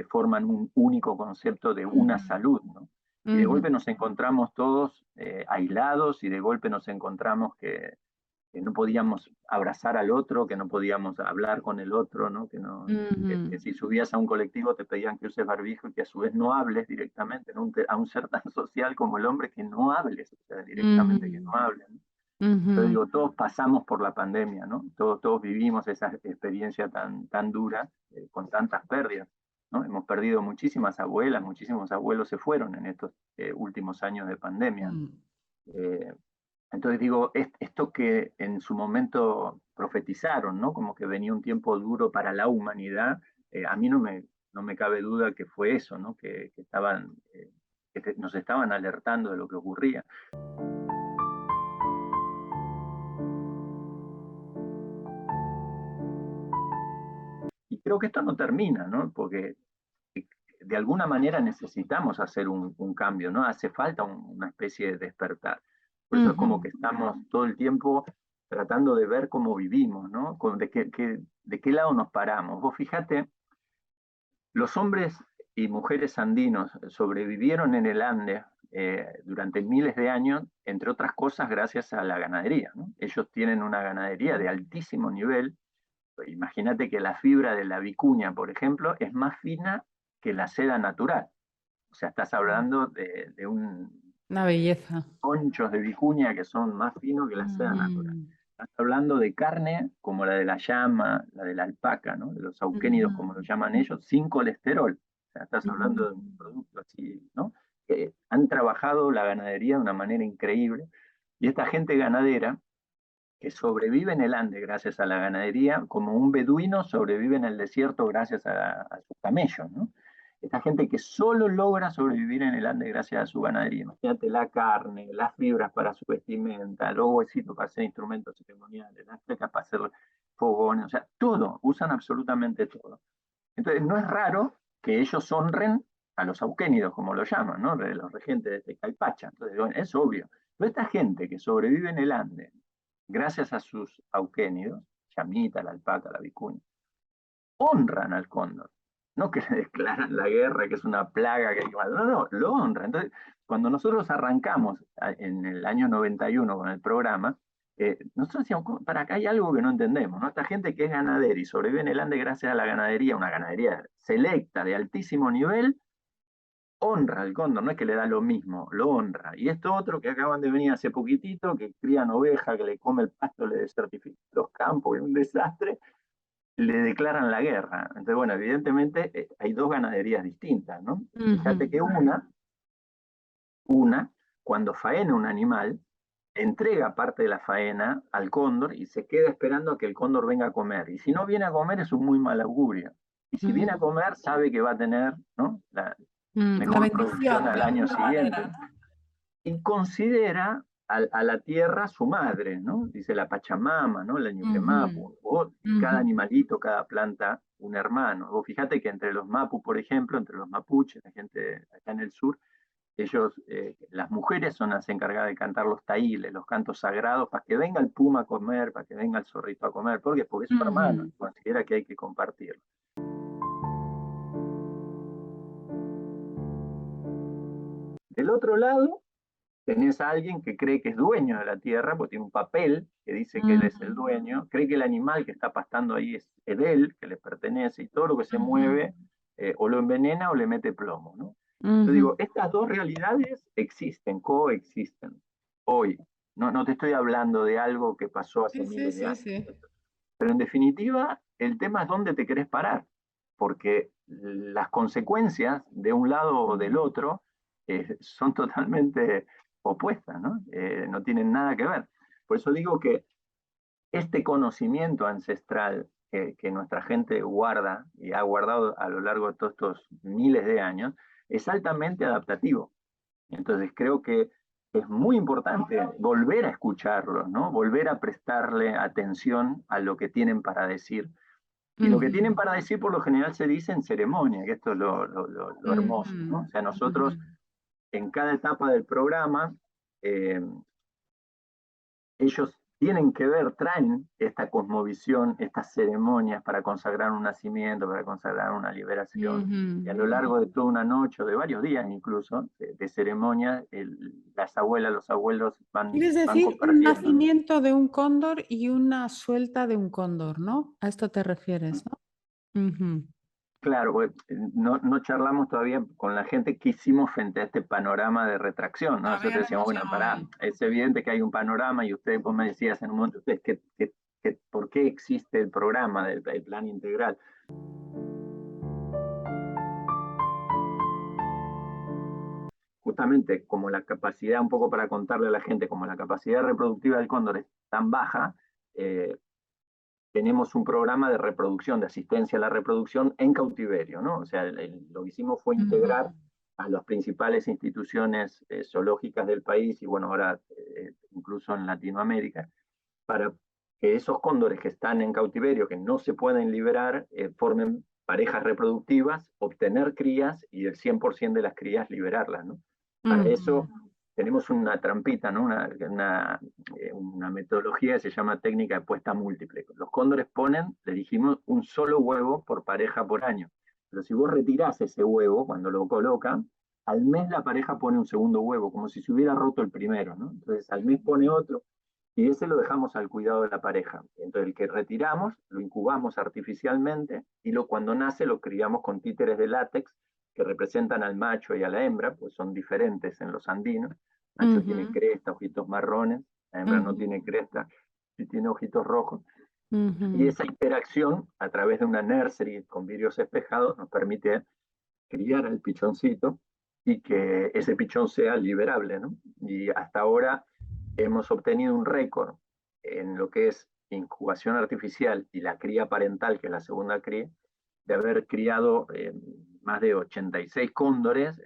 forman un único concepto de una Ujú, salud, ¿no? Y de ujú, golpe nos encontramos todos aislados y de golpe nos encontramos que no podíamos abrazar al otro, que no podíamos hablar con el otro, ¿no? Que ujú, si subías a un colectivo te pedían que uses barbijo y que a su vez no hables directamente, ¿no? A un ser tan social como el hombre que no hables, o sea, directamente que no hables, ¿no? Entonces ujú, digo, todos pasamos por la pandemia, ¿no? Todos vivimos esa experiencia tan dura, con tantas pérdidas, ¿no? Hemos perdido muchísimas abuelas, muchísimos abuelos se fueron en estos últimos años de pandemia. ujú. Eh, entonces digo, esto que en su momento profetizaron, ¿no? Como que venía un tiempo duro para la humanidad, a mí no me cabe duda que fue eso, ¿no? Que estaban nos estaban alertando de lo que ocurría. Y creo que esto no termina, ¿no? Porque de alguna manera necesitamos hacer un cambio, ¿no? Hace falta una especie de despertar. Por eso es como que estamos todo el tiempo tratando de ver cómo vivimos, ¿no? De qué lado nos paramos. Vos fíjate, los hombres y mujeres andinos sobrevivieron en el Ande durante miles de años, entre otras cosas gracias a la ganadería, ¿no? Ellos tienen una ganadería de altísimo nivel. Imagínate que la fibra de la vicuña, por ejemplo, es más fina que la seda natural. O sea, estás hablando de Una belleza. conchos de vicuña que son más finos que la seda natural. Estás hablando de carne como la de la llama, la de la alpaca, ¿no? De los auquénidos, como lo llaman ellos, sin colesterol. O sea, estás hablando de un producto así, ¿no? Que han trabajado la ganadería de una manera increíble. Y esta gente ganadera que sobrevive en el Ande gracias a la ganadería, como un beduino sobrevive en el desierto gracias a sus camellos, ¿no? Esta gente que solo logra sobrevivir en el Ande gracias a su ganadería. Imagínate la carne, las fibras para su vestimenta, los huesitos para hacer instrumentos ceremoniales, las flecas para hacer fogones, o sea, todo, usan absolutamente todo. Entonces, no es raro que ellos honren a los auquénidos, como lo llaman, ¿no? Los regentes de este Calpacha. Entonces, bueno, es obvio. Pero esta gente que sobrevive en el Ande, gracias a sus auquénidos, chamita, la alpaca, la vicuña, honran al cóndor. No que le declaran la guerra, que es una plaga, que hay que matar. No, no, lo honran. Entonces, cuando nosotros arrancamos en el año 91 con el programa, nosotros decíamos, para acá hay algo que no entendemos, ¿no? Esta gente que es ganadera y sobrevive en el Ande gracias a la ganadería, una ganadería selecta, de altísimo nivel, honra al cóndor, no es que le da lo mismo, lo honra. Y esto otro que acaban de venir hace poquitito, que crían oveja, que le come el pasto, le desertifica los campos, es un desastre, le declaran la guerra. Entonces, bueno, evidentemente hay dos ganaderías distintas, ¿no? Fíjate que una, cuando faena un animal, entrega parte de la faena al cóndor y se queda esperando a que el cóndor venga a comer. Y si no viene a comer es un muy mal augurio. Y si viene a comer sabe que va a tener, ¿no?, la La mejor bendición producción de al año alguna siguiente. manera. Y considera a la tierra su madre, ¿no? Dice la Pachamama, ¿no? La Ñuquemapu, y cada animalito, cada planta, un hermano. Vos fíjate que entre los Mapu, por ejemplo, entre los mapuches, la gente acá en el sur, ellos, las mujeres son las encargadas de cantar los taíles, los cantos sagrados, para que venga el puma a comer, para que venga el zorrito a comer. ¿Por qué? Porque es su hermano, considera que hay que compartirlo. Del otro lado, tenés a alguien que cree que es dueño de la tierra, porque tiene un papel que dice que él es el dueño, cree que el animal que está pastando ahí es de él, que le pertenece, y todo lo que se mueve o lo envenena o le mete plomo, ¿no? Yo digo, estas dos realidades existen, coexisten hoy. No, no te estoy hablando de algo que pasó hace miles de años. Pero en definitiva, el tema es dónde te querés parar, porque las consecuencias de un lado o del otro son totalmente opuestas, ¿no? No tienen nada que ver. Por eso digo que este conocimiento ancestral que nuestra gente guarda y ha guardado a lo largo de todos estos miles de años es altamente adaptativo. Entonces creo que es muy importante volver a escucharlos, ¿no? Volver a prestarle atención a lo que tienen para decir. Y lo que tienen para decir por lo general se dice en ceremonia, que esto es lo hermoso, ¿no? O sea, nosotros en cada etapa del programa, eh, ellos tienen que ver, traen esta cosmovisión, estas ceremonias para consagrar un nacimiento, para consagrar una liberación. Y a lo largo de toda una noche, o de varios días incluso, de ceremonia, las abuelas, los abuelos Quieres van decir un compartiendo. nacimiento de un cóndor y una suelta de un cóndor, ¿no? A esto te refieres, ¿no? Claro, pues, no charlamos todavía con la gente que hicimos frente a este panorama de retracción, ¿no? Nosotros decíamos, bueno, pará, es evidente que hay un panorama y ustedes, vos me decías en un momento, ustedes, ¿por qué existe el programa del plan integral? Justamente como la capacidad, un poco para contarle a la gente, como la capacidad reproductiva del cóndor es tan baja, tenemos un programa de reproducción, de asistencia a la reproducción en cautiverio, ¿no? O sea, lo que hicimos fue integrar a las principales instituciones zoológicas del país y bueno, ahora incluso en Latinoamérica, para que esos cóndores que están en cautiverio, que no se pueden liberar, formen parejas reproductivas, obtener crías y el 100% de las crías liberarlas, ¿no? Para eso tenemos una trampita, ¿no? Una metodología que se llama técnica de puesta múltiple. Los cóndores ponen, le dijimos, un solo huevo por pareja por año. Pero si vos retirás ese huevo cuando lo colocan, al mes la pareja pone un segundo huevo, como si se hubiera roto el primero, ¿no? Entonces al mes pone otro, y ese lo dejamos al cuidado de la pareja. Entonces el que retiramos lo incubamos artificialmente y cuando nace lo criamos con títeres de látex que representan al macho y a la hembra, pues son diferentes en los andinos. El macho tiene cresta, ojitos marrones, la hembra no tiene cresta y tiene ojitos rojos. Y esa interacción a través de una nursery con vidrios espejados nos permite criar al pichoncito y que ese pichón sea liberable, ¿no? Y hasta ahora hemos obtenido un récord en lo que es incubación artificial y la cría parental, que es la segunda cría, de haber criado más de 86 cóndores,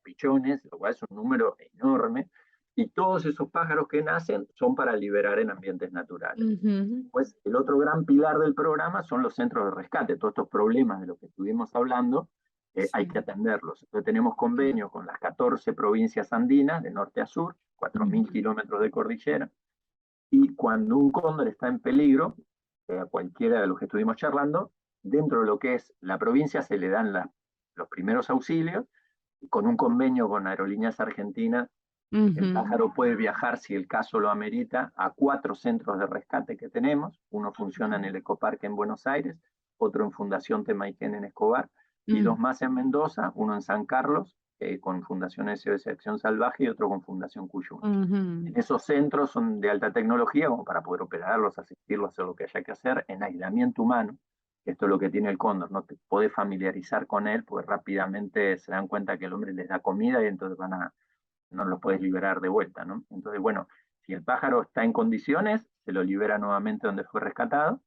pichones, lo cual es un número enorme, y todos esos pájaros que nacen son para liberar en ambientes naturales. Pues el otro gran pilar del programa son los centros de rescate, todos estos problemas de los que estuvimos hablando, hay que atenderlos. Entonces tenemos convenio con las 14 provincias andinas, de norte a sur, 4.000 kilómetros de cordillera, y cuando un cóndor está en peligro, cualquiera de los que estuvimos charlando, dentro de lo que es la provincia se le dan los primeros auxilios, y con un convenio con Aerolíneas Argentinas, el pájaro puede viajar, si el caso lo amerita, a 4 centros de rescate que tenemos. Uno funciona en el Ecoparque en Buenos Aires, otro en Fundación Temaiken en Escobar, y 2 más en Mendoza, uno en San Carlos, con Fundación SOS Acción Salvaje, y otro con Fundación Cuyum. En esos centros son de alta tecnología, como para poder operarlos, asistirlos, hacer lo que haya que hacer, en aislamiento humano. Esto es lo que tiene el cóndor, no te podés familiarizar con él, porque rápidamente se dan cuenta que el hombre les da comida y entonces no los puedes liberar de vuelta, ¿no? Entonces, bueno, si el pájaro está en condiciones, se lo libera nuevamente donde fue rescatado,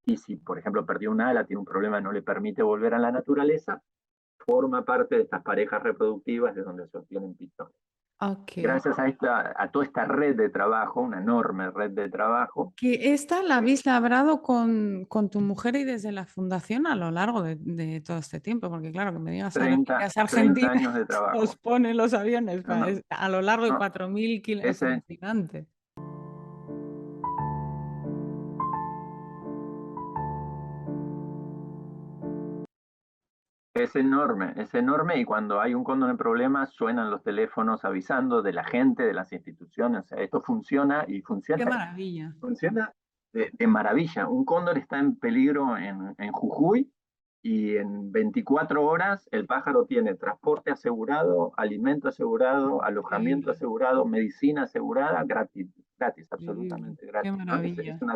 y si, por ejemplo, perdió un ala, tiene un problema, no le permite volver a la naturaleza, forma parte de estas parejas reproductivas de donde se obtienen pichones. Gracias a toda esta red de trabajo, una enorme red de trabajo. Que esta la habéis labrado con tu mujer y desde la fundación a lo largo de todo este tiempo, porque claro, que me digas Aerolíneas 30 Argentinas, años de trabajo. os pone los aviones a lo largo de 4.000 kilómetros, es gigante. Es enorme y cuando hay un cóndor en problemas suenan los teléfonos avisando de la gente, de las instituciones. O sea, esto funciona y funciona. ¡Qué maravilla! Funciona de maravilla. Un cóndor está en peligro en Jujuy y en 24 horas el pájaro tiene transporte asegurado, alimento asegurado, alojamiento asegurado, medicina asegurada, gratis, absolutamente gratis. ¡Qué maravilla! Es una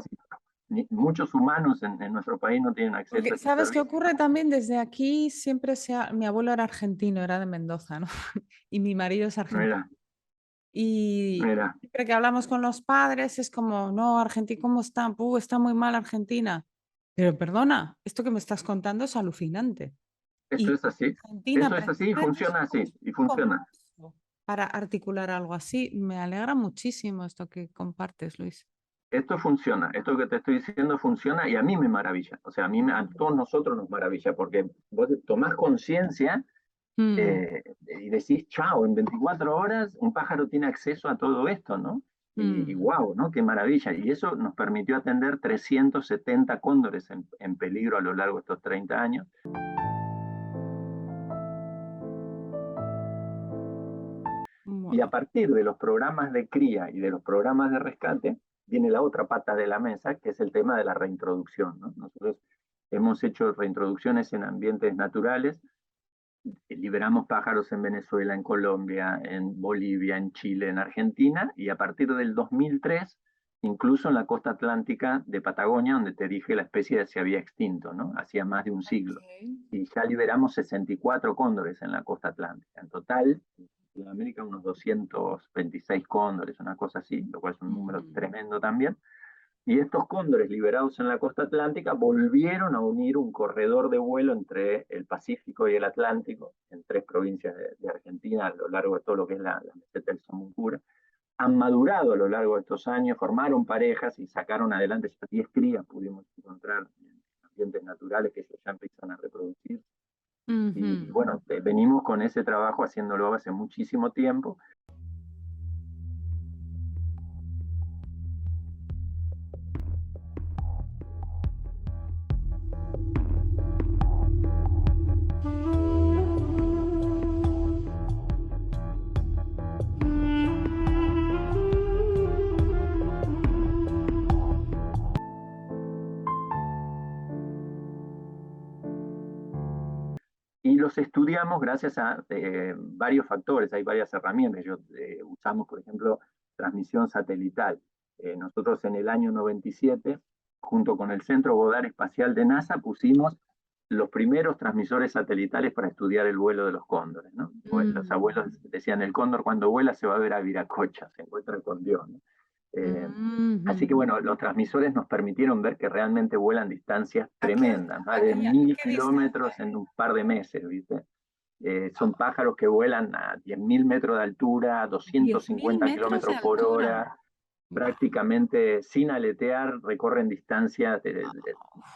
muchos humanos en nuestro país no tienen acceso Porque, a ese ¿sabes qué servicio. ocurre también? Desde aquí siempre mi abuelo era argentino, era de Mendoza, ¿no? Y mi marido es argentino. Mira, Y mira. siempre que hablamos con los padres es como, no, Argentina, ¿cómo está? Está muy mal Argentina. Pero perdona, esto que me estás contando es alucinante. Esto Y es así. Argentina Esto es así y precisamente funciona así. Y funciona. para articular algo así. Me alegra muchísimo esto que compartes, Luis. Esto funciona, esto que te estoy diciendo funciona y a mí me maravilla. O sea, a todos nosotros nos maravilla porque vos tomás conciencia y decís, chao, en 24 horas un pájaro tiene acceso a todo esto, ¿no? Y wow, ¿no? Qué maravilla. Y eso nos permitió atender 370 cóndores en peligro a lo largo de estos 30 años. Y a partir de los programas de cría y de los programas de rescate, viene la otra pata de la mesa, que es el tema de la reintroducción, ¿no? Nosotros hemos hecho reintroducciones en ambientes naturales, liberamos pájaros en Venezuela, en Colombia, en Bolivia, en Chile, en Argentina, y a partir del 2003, incluso en la costa atlántica de Patagonia, donde te dije la especie se había extinto, ¿no? Hacía más de un siglo. Y ya liberamos 64 cóndores en la costa atlántica. En total, en Sudamérica unos 226 cóndores, una cosa así, lo cual es un número tremendo también. Y estos cóndores liberados en la costa atlántica volvieron a unir un corredor de vuelo entre el Pacífico y el Atlántico, en 3 provincias de Argentina, a lo largo de todo lo que es la meseta del Somoncura. Han madurado a lo largo de estos años, formaron parejas y sacaron adelante ya 10 crías, pudimos encontrar en ambientes naturales que ellos ya empiezan a reproducir. Y bueno, venimos con ese trabajo haciéndolo hace muchísimo tiempo. Y los estudiamos gracias a varios factores, hay varias herramientas. Usamos, por ejemplo, transmisión satelital. Nosotros en el año 97, junto con el Centro Goddard Espacial de NASA, pusimos los primeros transmisores satelitales para estudiar el vuelo de los cóndores, ¿no? Los abuelos decían, el cóndor cuando vuela se va a ver a Viracocha, se encuentra con Dios, ¿no? Así que bueno, los transmisores nos permitieron ver que realmente vuelan distancias tremendas, más de 1000 kilómetros en un par de meses, ¿viste? Son pájaros que vuelan a 10.000 metros de altura, 250 kilómetros por hora, prácticamente sin aletear, recorren distancias de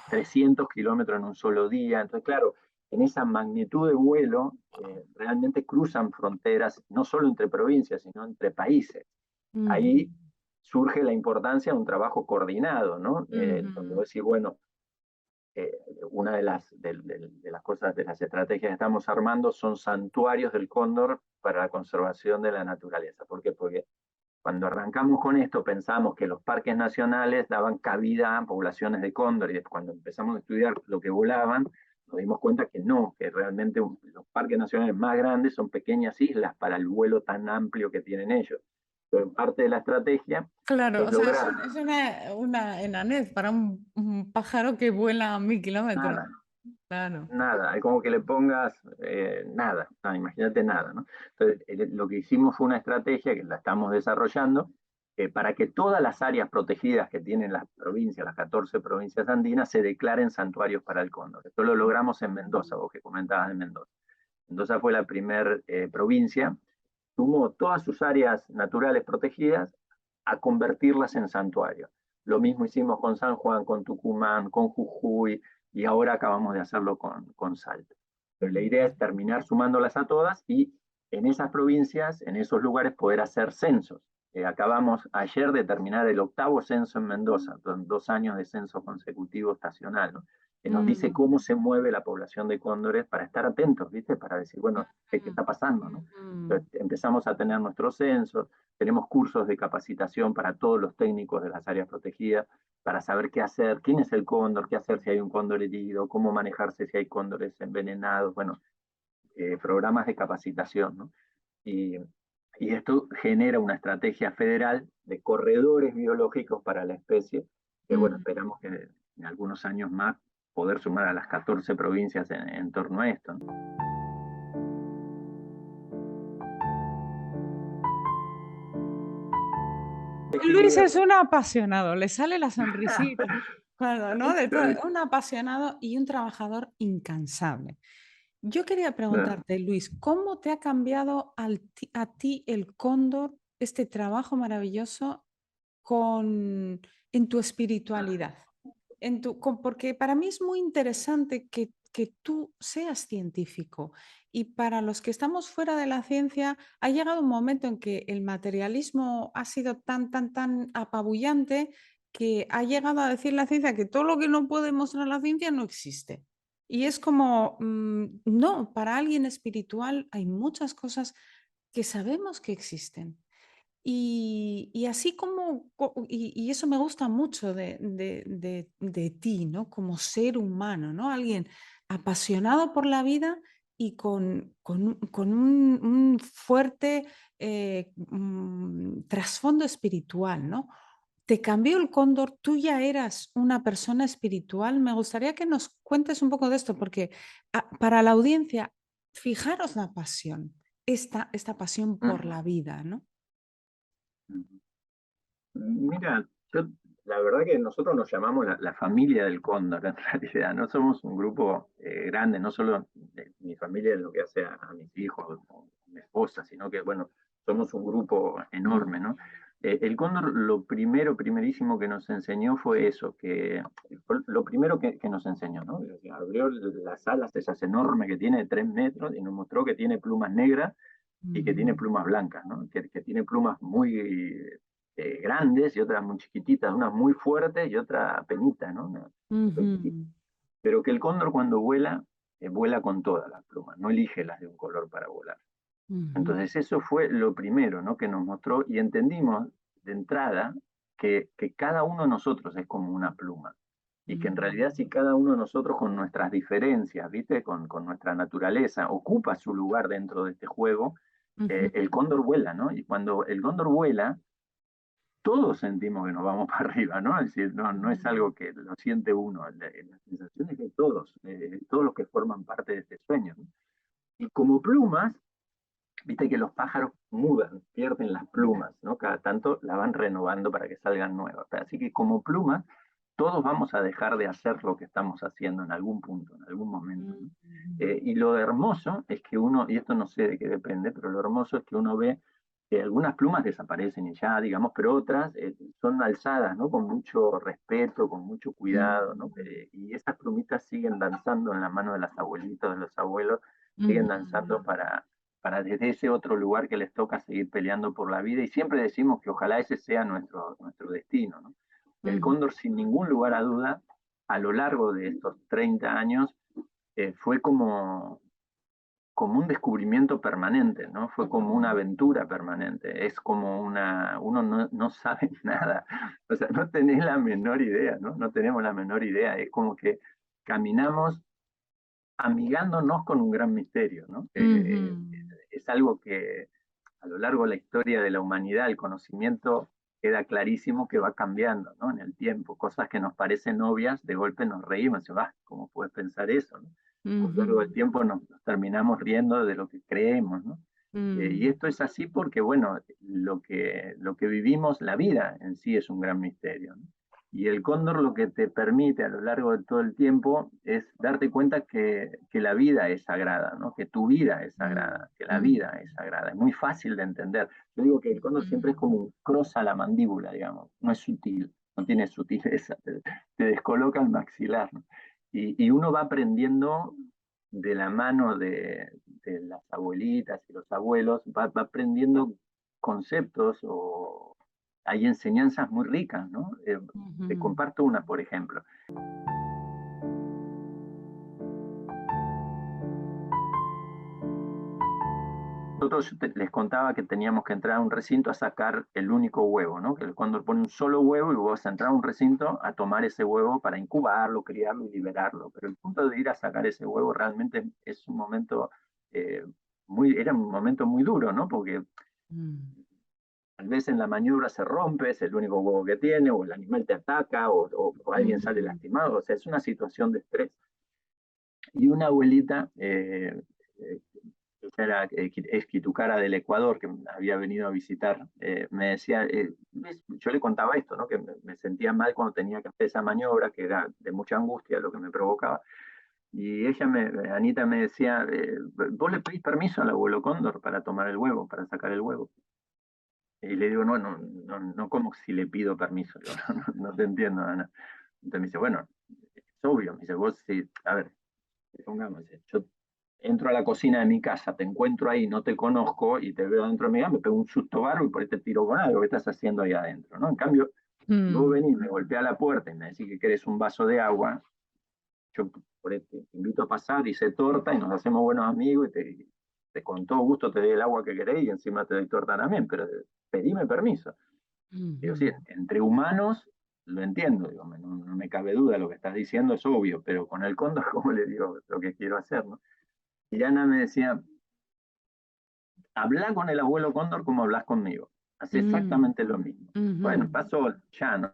300 kilómetros en un solo día. Entonces, claro, en esa magnitud de vuelo, realmente cruzan fronteras, no solo entre provincias, sino entre países. Ahí surge la importancia de un trabajo coordinado, ¿no? Donde vos decís, bueno, una de las cosas, de las estrategias que estamos armando son santuarios del cóndor para la conservación de la naturaleza. ¿Por qué? Porque cuando arrancamos con esto pensamos que los parques nacionales daban cabida a poblaciones de cóndor, y cuando empezamos a estudiar lo que volaban, nos dimos cuenta que no, que realmente los parques nacionales más grandes son pequeñas islas para el vuelo tan amplio que tienen ellos. Pero parte de la estrategia Claro, es o sea, lograr es una enanez para un pájaro que vuela a 1000 kilómetros. nada, Claro. nada, es como que le pongas nada, imagínate nada, ¿no? Entonces, lo que hicimos fue una estrategia que la estamos desarrollando para que todas las áreas protegidas que tienen las provincias, las 14 provincias andinas, se declaren santuarios para el cóndor. Esto lo logramos en Mendoza, vos que comentabas de Mendoza. Mendoza fue la primera provincia, sumó todas sus áreas naturales protegidas a convertirlas en santuarios. Lo mismo hicimos con San Juan, con Tucumán, con Jujuy, y ahora acabamos de hacerlo con Salta. Pero la idea es terminar sumándolas a todas y en esas provincias, en esos lugares, poder hacer censos. Acabamos ayer de terminar el 8º censo en Mendoza, 2 años de censo consecutivo estacional, ¿no? Que nos dice cómo se mueve la población de cóndores para estar atentos, ¿viste? Para decir, bueno, ¿qué está pasando, no? Entonces, empezamos a tener nuestros censos, tenemos cursos de capacitación para todos los técnicos de las áreas protegidas, para saber qué hacer, quién es el cóndor, qué hacer si hay un cóndor herido, cómo manejarse si hay cóndores envenenados, bueno, programas de capacitación, ¿no? Y esto genera una estrategia federal de corredores biológicos para la especie, que bueno, esperamos que en algunos años más poder sumar a las 14 provincias en torno a esto, ¿no? Luis es un apasionado, le sale la sonrisita, claro, ¿no? De todo, un apasionado y un trabajador incansable. Yo quería preguntarte, Luis, ¿cómo te ha cambiado a ti el cóndor, este trabajo maravilloso en tu espiritualidad? Porque para mí es muy interesante que tú seas científico y para los que estamos fuera de la ciencia ha llegado un momento en que el materialismo ha sido tan apabullante que ha llegado a decir la ciencia que todo lo que no puede mostrar la ciencia no existe. Y es como, no, para alguien espiritual hay muchas cosas que sabemos que existen. Y así y eso me gusta mucho de ti, ¿no? Como ser humano, ¿no? Alguien apasionado por la vida y con un fuerte trasfondo espiritual, ¿no? Te cambió el cóndor, tú ya eras una persona espiritual. Me gustaría que nos cuentes un poco de esto, porque para la audiencia, fijaros la pasión, esta pasión por la vida, ¿no? Mira, yo la verdad que nosotros nos llamamos la familia del cóndor, en realidad. No somos un grupo grande, no solo mi familia es lo que hace a mis hijos o a mi esposa, sino que, bueno, somos un grupo enorme, ¿no? El cóndor, lo primerísimo que nos enseñó fue eso, que fue lo primero que nos enseñó, ¿no? Abrió las alas esas enormes que tiene de 3 metros y nos mostró que tiene plumas negras y que tiene plumas blancas, ¿no? Que tiene plumas muy grandes y otras muy chiquititas, unas muy fuertes y otras penitas, ¿no? Pero que el cóndor cuando vuela, vuela con todas las plumas, no elige las de un color para volar. Entonces eso fue lo primero, ¿no? Que nos mostró y entendimos de entrada que cada uno de nosotros es como una pluma. Y que en realidad si cada uno de nosotros con nuestras diferencias, ¿viste? Con nuestra naturaleza, ocupa su lugar dentro de este juego, el cóndor vuela, ¿no? Y cuando el cóndor vuela, todos sentimos que nos vamos para arriba, ¿no? Es decir, no es algo que lo siente uno, la sensación es de todos los que forman parte de este sueño, ¿no? Y como plumas, viste que los pájaros mudan, pierden las plumas, ¿no? Cada tanto la van renovando para que salgan nuevas. Así que como plumas, todos vamos a dejar de hacer lo que estamos haciendo en algún punto, en algún momento, ¿no? Y lo hermoso es que uno, y esto no sé de qué depende, pero lo hermoso es que uno ve que algunas plumas desaparecen y ya, digamos, pero otras son alzadas, ¿no? Con mucho respeto, con mucho cuidado, ¿no? Y esas plumitas siguen danzando en la mano de las abuelitas, de los abuelos, siguen danzando para desde ese otro lugar que les toca seguir peleando por la vida, y siempre decimos que ojalá ese sea nuestro destino, ¿no? El cóndor, sin ningún lugar a duda, a lo largo de estos 30 años, fue como un descubrimiento permanente, ¿no? Fue como una aventura permanente, es como uno no sabe nada, o sea, no tenés la menor idea, ¿no? No tenemos la menor idea, es como que caminamos amigándonos con un gran misterio, ¿no? Es algo que a lo largo de la historia de la humanidad, el conocimiento queda clarísimo que va cambiando, ¿no? En el tiempo, cosas que nos parecen obvias, de golpe nos reímos, ¿cómo puedes pensar eso, no? A lo largo del tiempo nos terminamos riendo de lo que creemos, ¿no? Y esto es así porque, bueno, lo que vivimos, la vida en sí es un gran misterio, ¿no? Y el cóndor lo que te permite a lo largo de todo el tiempo es darte cuenta que la vida es sagrada, ¿no? Que tu vida es sagrada, que la vida es sagrada. Es muy fácil de entender. Yo digo que el cóndor siempre es como un cross a la mandíbula, digamos. No es sutil, no tiene sutileza, te descoloca el maxilar, ¿no? Y uno va aprendiendo de la mano de las abuelitas y los abuelos, va aprendiendo conceptos o hay enseñanzas muy ricas, ¿no? Te comparto una, por ejemplo. Nosotros les contaba que teníamos que entrar a un recinto a sacar el único huevo, ¿no? Que el cóndor pone un solo huevo y vos vas a entrar a un recinto a tomar ese huevo para incubarlo, criarlo y liberarlo. Pero el punto de ir a sacar ese huevo realmente es un momento era un momento muy duro, ¿no? Porque tal vez en la maniobra se rompe, es el único huevo que tiene, o el animal te ataca, o alguien sale lastimado, o sea, es una situación de estrés. Y una abuelita, ella era esquitucara del Ecuador, que había venido a visitar, me decía, yo le contaba esto, ¿no? Que me sentía mal cuando tenía que hacer esa maniobra, que era de mucha angustia lo que me provocaba. Y ella, Anita, me decía, ¿vos le pedís permiso al abuelo cóndor para tomar el huevo, para sacar el huevo? Y le digo, no como si le pido permiso. Digo, no te entiendo, Ana. Entonces me dice, bueno, es obvio. Me dice, vos, sí, a ver, pongamos, yo entro a la cocina de mi casa, te encuentro ahí, no te conozco y te veo dentro de mi casa, me pego un susto barro y por ahí te tiro con algo que estás haciendo ahí adentro, ¿no? En cambio, si vos venís, me golpea la puerta y me decís que querés un vaso de agua, yo por ahí te invito a pasar, hice torta y nos hacemos buenos amigos y con todo gusto te doy el agua que querés y encima te doy torta también, pero pedime permiso. Digo, sí, entre humanos lo entiendo, digo, no me cabe duda, lo que estás diciendo es obvio, pero con el cóndor, ¿cómo le digo lo que quiero hacer, no? Y Ana me decía, habla con el abuelo cóndor como hablas conmigo, hace exactamente lo mismo. Bueno, pasó ya, ¿no?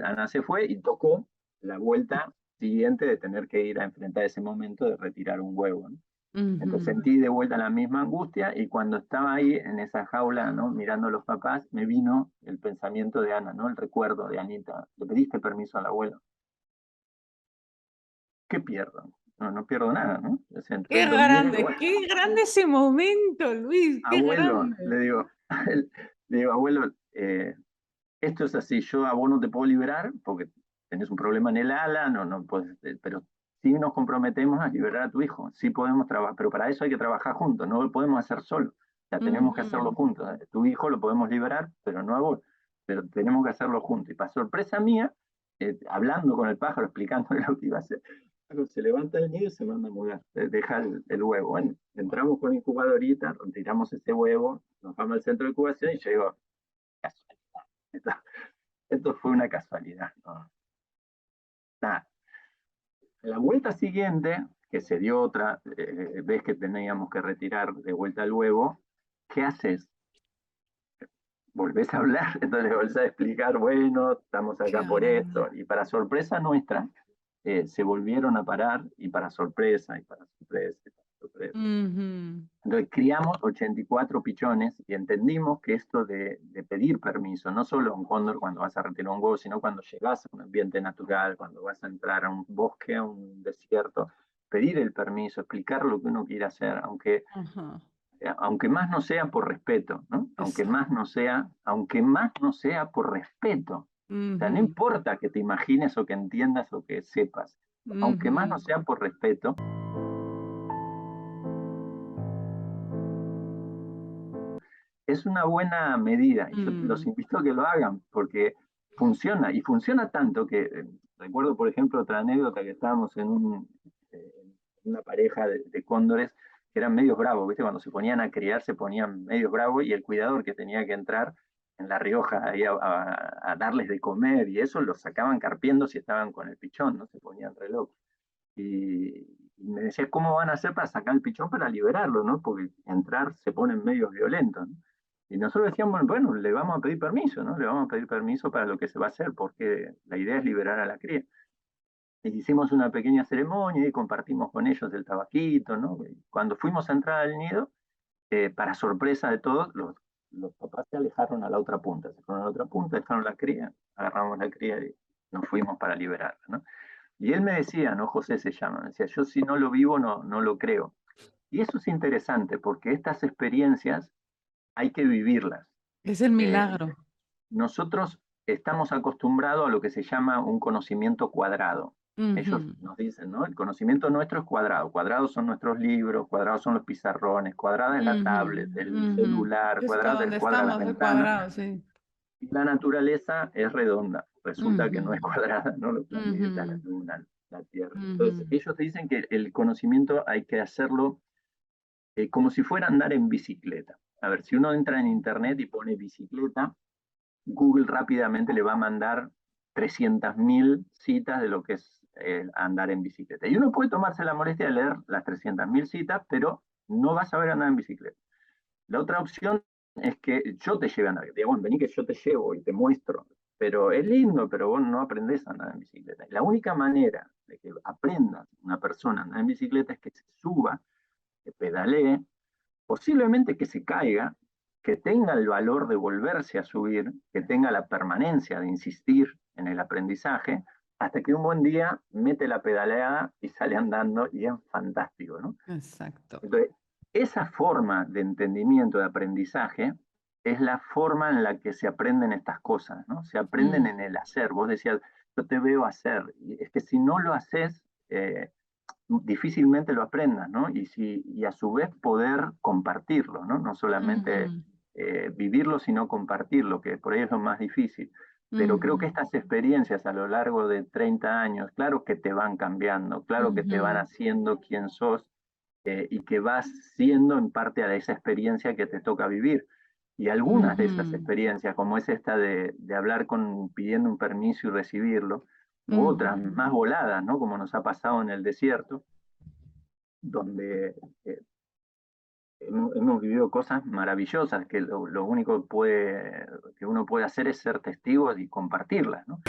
Ana se fue y tocó la vuelta siguiente de tener que ir a enfrentar ese momento de retirar un huevo, ¿no? Entonces sentí de vuelta la misma angustia y cuando estaba ahí en esa jaula, ¿no? Mirando a los papás, me vino el pensamiento de Ana, ¿no? El recuerdo de Anita. ¿Le pediste permiso al abuelo? ¿Qué pierdo? No, no pierdo nada, ¿no? Entonces lo miro, bueno, qué grande ese momento, Luis, qué abuelo, grande. le digo, le digo, abuelo, esto es así, yo a vos no te puedo liberar porque tenés un problema en el ala, no puedes, pero sí nos comprometemos a liberar a tu hijo, sí podemos trabajar, pero para eso hay que trabajar juntos, no lo podemos hacer solo, ya tenemos que hacerlo juntos, tu hijo lo podemos liberar, pero no a vos, pero tenemos que hacerlo juntos. Y para sorpresa mía, hablando con el pájaro, explicándole lo que iba a hacer, se levanta el nido y se manda a mudar, deja el huevo. Bueno, entramos con la incubadorita, retiramos ese huevo, nos vamos al centro de incubación y yo digo, esto, esto fue una casualidad, ¿no? Nada. La vuelta siguiente, que se dio otra vez que teníamos que retirar de vuelta el huevo, ¿qué haces? Volvés a hablar, entonces le volvés a explicar, bueno, estamos Qué acá por grande. esto, y para sorpresa nuestra, se volvieron a parar, y para sorpresa, y para sorpresa, y para sorpresa. Entonces criamos 84 pichones y entendimos que esto de pedir permiso, no solo a un cóndor cuando vas a retirar un huevo, sino cuando llegas a un ambiente natural, cuando vas a entrar a un bosque, a un desierto, pedir el permiso, explicar lo que uno quiere hacer, aunque más no sea por respeto, ¿no? Aunque más no sea por respeto. O sea, no importa que te imagines o que entiendas o que sepas, aunque más no sea por respeto, es una buena medida. Y yo los invito a que lo hagan porque funciona. Y funciona tanto que recuerdo, por ejemplo, otra anécdota que estábamos una pareja de cóndores que eran medios bravos, ¿viste? Cuando se ponían a criar se ponían medios bravos y el cuidador que tenía que entrar en La Rioja ahí a darles de comer y eso los sacaban carpiendo si estaban con el pichón, ¿no? Se ponían re locos. Y me decía, ¿cómo van a hacer para sacar el pichón para liberarlo, ¿no? Porque entrar se ponen medios violentos, ¿no? Y nosotros decíamos, bueno, le vamos a pedir permiso, ¿no? Le vamos a pedir permiso para lo que se va a hacer, porque la idea es liberar a la cría. Y hicimos una pequeña ceremonia y compartimos con ellos el tabaquito, ¿no? Y cuando fuimos a entrar al nido, para sorpresa de todos, los papás se alejaron a la otra punta, se fueron a la otra punta, dejaron la cría, agarramos la cría y nos fuimos para liberarla, ¿no? Y él me decía, ¿no? José se llama, me decía, yo si no lo vivo no lo creo. Y eso es interesante porque estas experiencias hay que vivirlas. Es el Eh, milagro. nosotros estamos acostumbrados a lo que se llama un conocimiento cuadrado. Ellos nos dicen, ¿no? El conocimiento nuestro es cuadrado. Cuadrados son nuestros libros, cuadrados son los pizarrones, cuadrada es la tablet, el celular, Justo cuadrada, donde el cuadra las estamos, el ventanas. cuadrado, sí. Y la naturaleza es redonda. Resulta que no es Ujú, cuadrada, ¿no? Los planetas, la ujú, luna, la Tierra. Entonces, ujú. ellos dicen que el conocimiento hay que hacerlo como si fuera andar en bicicleta. A ver, si uno entra en internet y pone bicicleta, Google rápidamente le va a mandar 300.000 citas de lo que es andar en bicicleta. Y uno puede tomarse la molestia de leer las 300.000 citas, pero no vas a saber andar en bicicleta. La otra opción es que yo te lleve a andar. Digo, bueno, vení que yo te llevo y te muestro. Pero es lindo, pero vos no aprendés a andar en bicicleta. Y la única manera de que aprenda una persona a andar en bicicleta es que se suba, que pedalee, posiblemente que se caiga, que tenga el valor de volverse a subir, que tenga la permanencia de insistir en el aprendizaje, hasta que un buen día mete la pedaleada y sale andando y es fantástico, ¿no? Exacto. Entonces, esa forma de entendimiento, de aprendizaje, es la forma en la que se aprenden estas cosas, ¿no? Se aprenden en el hacer. Vos decías, yo te veo hacer. Y es que si no lo haces, difícilmente lo aprendas, ¿no? Y a su vez poder compartirlo, ¿no? No solamente Ujú, vivirlo, sino compartirlo, que por ahí es lo más difícil. Pero creo que ujú, estas experiencias a lo largo de 30 años, claro que te van cambiando, claro que te van ujú, haciendo quien sos y que vas siendo en parte a esa experiencia que te toca vivir. Y algunas de esas ujú, experiencias, como es esta de hablar pidiendo un permiso y recibirlo, u otras ujú. más voladas, ¿no? Como nos ha pasado en el desierto, donde hemos vivido cosas maravillosas, que lo único que uno puede hacer es ser testigo y compartirlas, ¿no?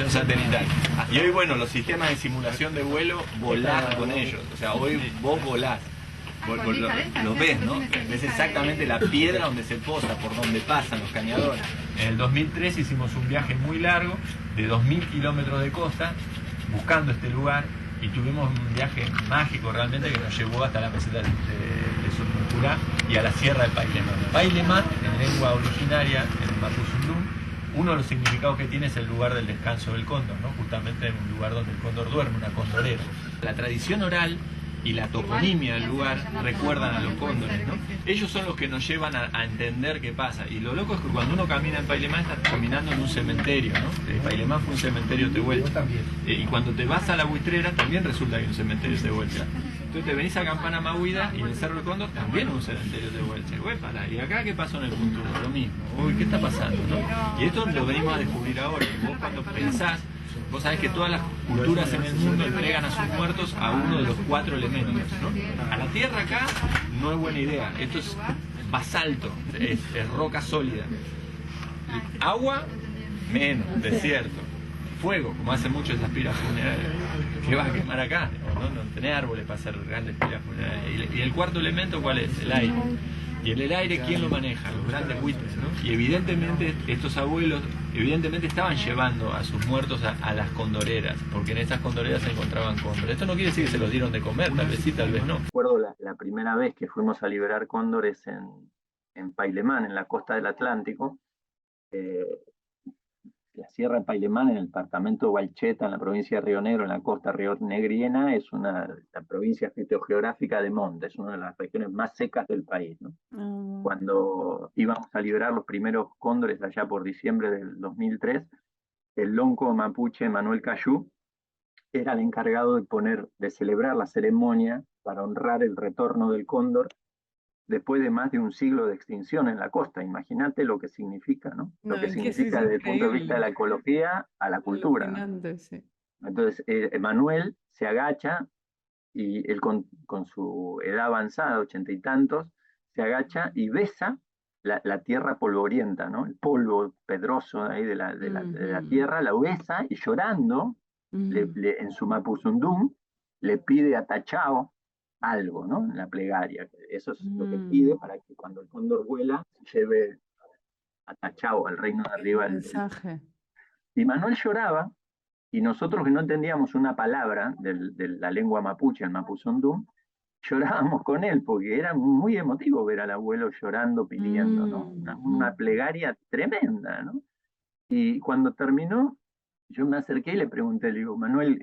Satelital. Y hoy, bueno, los sistemas de simulación de vuelo, volás con ellos. O sea, hoy vos volás. Lo ves, ¿no? Ves exactamente la piedra donde se posa, por donde pasan los cañadores. En el 2003 hicimos un viaje muy largo, de 2000 kilómetros de costa, buscando este lugar, y tuvimos un viaje mágico realmente que nos llevó hasta la meseta de Sotuncurá y a la sierra de Pailemán. Pailemán, en lengua originaria, en Mapuzungún, uno de los significados que tiene es el lugar del descanso del cóndor, ¿no? Justamente en un lugar donde el cóndor duerme, una condorera. La tradición oral y la toponimia del lugar recuerdan a los cóndores, ¿no? Ellos son los que nos llevan a entender qué pasa. Y lo loco es que cuando uno camina en Pailemán está caminando en un cementerio, ¿no? Pailemán fue un cementerio tehuelche. Y cuando te vas a la Buitrera también resulta que hay un cementerio tehuelche. Entonces te venís a Campana Mahuida y en el Cerro del Cóndor también un cementerio tehuelche. ¿Y acá qué pasó en el futuro? Lo mismo. Uy, ¿qué está pasando, no? Y esto lo venimos a descubrir ahora. Vos cuando pensás, vos sabés que todas las culturas en el mundo entregan a sus muertos a uno de los 4 elementos, ¿no? A la tierra acá no es buena idea. Esto es basalto, es roca sólida. Agua, menos, desierto. Fuego, como hacen muchos las piras funerarias. ¿Qué vas a quemar acá? No tenés árboles para hacer grandes piras funerarias. Y el cuarto elemento, ¿cuál es? El aire. Y en el aire, ¿quién lo maneja? Los grandes buitres, ¿no? Y evidentemente estos abuelos, estaban llevando a sus muertos a las condoreras, porque en esas condoreras se encontraban cóndores. Esto no quiere decir que se los dieron de comer, tal vez sí, tal vez no. Recuerdo la primera vez que fuimos a liberar cóndores en Pailemán, en la costa del Atlántico. La Sierra de Pailemán, en el departamento de Hualcheta, en la provincia de Río Negro, en la costa rionegriana, es la provincia fitogeográfica de monte, es una de las regiones más secas del país, ¿no? Cuando íbamos a liberar los primeros cóndores allá por diciembre del 2003, el lonco mapuche Manuel Cayú era el encargado de celebrar la ceremonia para honrar el retorno del cóndor después de más de un siglo de extinción en la costa. Imagínate lo que significa, ¿no? Lo que significa desde el punto de vista de la ecología a la cultura, ¿no? Sí. Entonces, Manuel se agacha y él con su edad avanzada, 80 y tantos, se agacha y besa la tierra polvorienta, ¿no? El polvo pedroso ahí de la tierra, la besa y llorando, en su mapuzundún, le pide a Tachao algo, ¿no? En la plegaria. Eso es lo que pide para que cuando el cóndor vuela, se lleve a Tachao, al reino de arriba. El mensaje. Y Manuel lloraba, y nosotros que no entendíamos una palabra de la lengua mapuche, el mapuzundún, llorábamos con él, porque era muy emotivo ver al abuelo llorando, pidiendo, ¿no? Una plegaria tremenda, ¿no? Y cuando terminó, yo me acerqué y le pregunté, le digo, Manuel,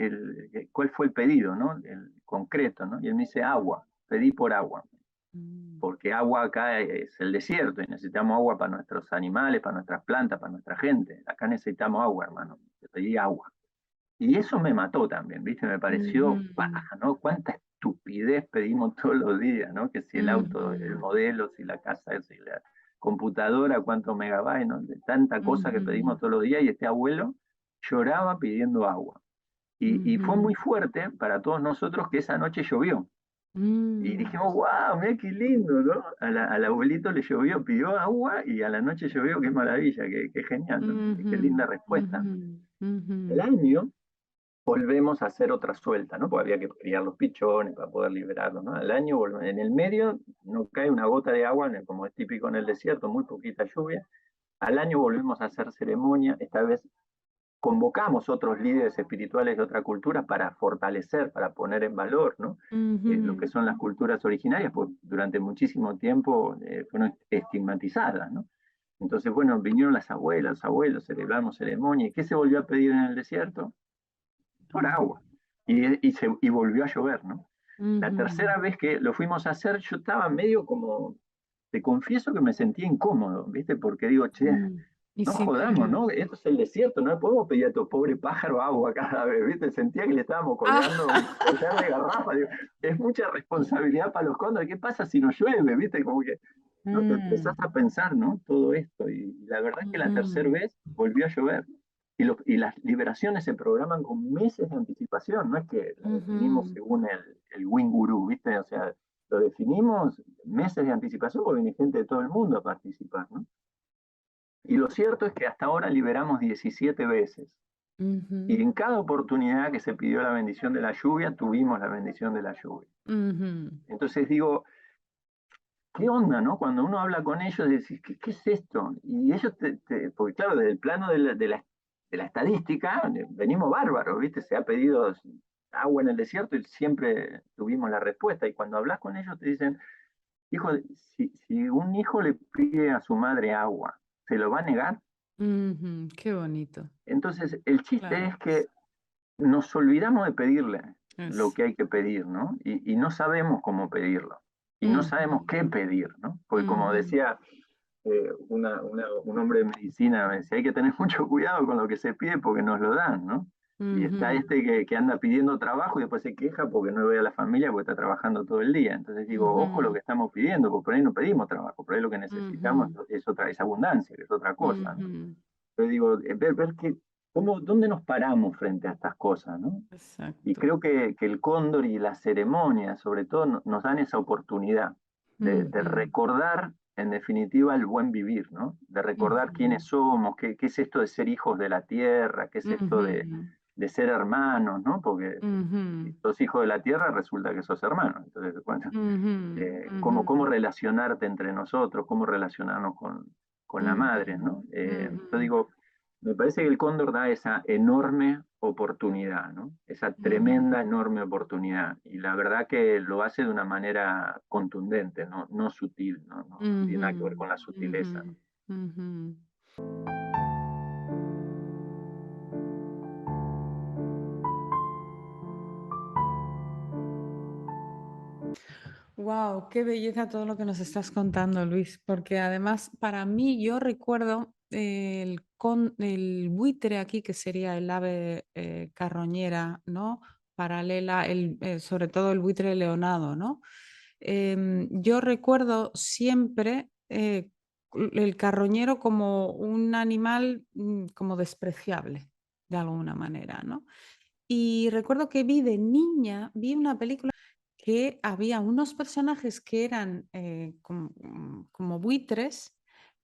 ¿cuál fue el pedido, ¿no? El concreto, ¿no? Y él me dice, agua, pedí por agua. Porque agua acá es el desierto y necesitamos agua para nuestros animales, para nuestras plantas, para nuestra gente. Acá necesitamos agua, hermano. Te pedí agua. Y eso me mató también, ¿viste? Me pareció paja, ¿no? Cuánta estupidez pedimos todos los días, ¿no? Que si el auto, el modelo, si la casa, si la computadora, cuántos megabytes, ¿no? De tanta cosa que pedimos todos los días, y este abuelo lloraba pidiendo agua. Y fue muy fuerte para todos nosotros que esa noche llovió. Y dijimos, wow, mira qué lindo, ¿no? Al abuelito le llovió, pidió agua y a la noche llovió, qué maravilla, qué genial, ¿no? Qué linda respuesta. El año volvemos a hacer otra suelta, ¿no? Porque había que criar los pichones para poder liberarlos, ¿no? Al año, en el medio, no cae una gota de agua, como es típico en el desierto, muy poquita lluvia. Al año volvemos a hacer ceremonia, esta vez convocamos otros líderes espirituales de otra cultura para fortalecer, para poner en valor, ¿no? Lo que son las culturas originarias, pues durante muchísimo tiempo fueron estigmatizadas, ¿no? Entonces, bueno, vinieron las abuelas, los abuelos, celebramos ceremonia. ¿Y qué se volvió a pedir en el desierto? Por agua. Y volvió a llover, ¿no? La tercera vez que lo fuimos a hacer, yo estaba medio como, te confieso que me sentía incómodo, ¿viste? Porque digo, che, no jodamos, ¿no? Esto es el desierto, no le podemos pedir a estos pobres pájaros agua cada vez, ¿viste? Sentía que le estábamos colgando un collar de garrafa. Digo, es mucha responsabilidad para los cóndores. ¿Qué pasa si no llueve, ¿viste? Como que no te empezás a pensar, ¿no? Todo esto. Y la verdad es que la tercera vez volvió a llover. y las liberaciones se programan con meses de anticipación, no es que lo definimos según el Wing Guru, ¿viste? O sea, lo definimos meses de anticipación porque viene gente de todo el mundo a participar, ¿no? Y lo cierto es que hasta ahora liberamos 17 veces. Y en cada oportunidad que se pidió la bendición de la lluvia, tuvimos la bendición de la lluvia. Entonces digo, ¿qué onda, no? Cuando uno habla con ellos, decís, ¿qué es esto? Y ellos, porque claro, desde el plano de la estadística, venimos bárbaros, ¿viste? Se ha pedido agua en el desierto y siempre tuvimos la respuesta. Y cuando hablas con ellos te dicen, hijo, si un hijo le pide a su madre agua, ¿se lo va a negar? Qué bonito. Entonces, el chiste es que nos olvidamos de pedirle lo que hay que pedir, ¿no? Y no sabemos cómo pedirlo. Y no sabemos qué pedir, ¿no? Porque como decía un hombre de medicina, me decía, hay que tener mucho cuidado con lo que se pide porque nos lo dan, ¿no? Y está que anda pidiendo trabajo y después se queja porque no ve a la familia porque está trabajando todo el día. Entonces digo, ojo lo que estamos pidiendo, porque por ahí no pedimos trabajo, por ahí lo que necesitamos es abundancia, que es otra cosa, ¿no? Entonces digo, ver ¿dónde nos paramos frente a estas cosas, ¿no? Exacto. Y creo que el cóndor y la ceremonia, sobre todo, nos dan esa oportunidad de recordar, en definitiva, el buen vivir, ¿no? De recordar quiénes somos, qué es esto de ser hijos de la tierra, qué es esto de ser hermanos, ¿no? Porque si sos hijo de la tierra, resulta que sos hermano. Entonces, bueno, cómo relacionarte entre nosotros, cómo relacionarnos con la madre, ¿no? Yo digo, me parece que el cóndor da esa enorme oportunidad, ¿no? Esa tremenda, enorme oportunidad. Y la verdad que lo hace de una manera contundente, no sutil, no tiene nada que ver con la sutileza, ¿no? Wow, qué belleza todo lo que nos estás contando, Luis, porque además para mí yo recuerdo el buitre aquí, que sería el ave carroñera, ¿no? Paralela, sobre todo el buitre leonado, ¿no? Yo recuerdo siempre el carroñero como un animal como despreciable, de alguna manera, ¿no? Y recuerdo que vi una película que había unos personajes que eran como buitres,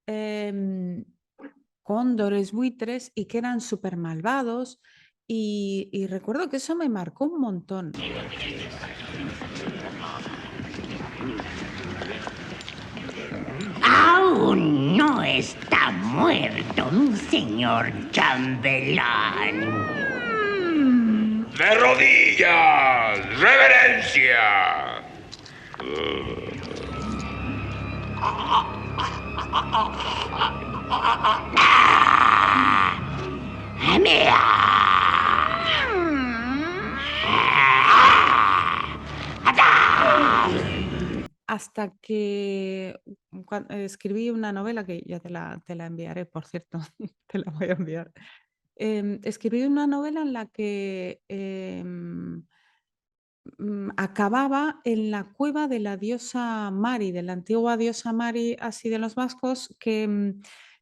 em, cóndores buitres, y que eran súper malvados. Y recuerdo que eso me marcó un montón. Aún no está muerto, mi señor chambelán. ¡De rodillas! ¡Reverencia! Hasta que escribí una novela que ya te la enviaré, por cierto, te la voy a enviar. Escribí una novela en la que acababa en la cueva de la diosa Mari, de la antigua diosa Mari, así de los vascos, que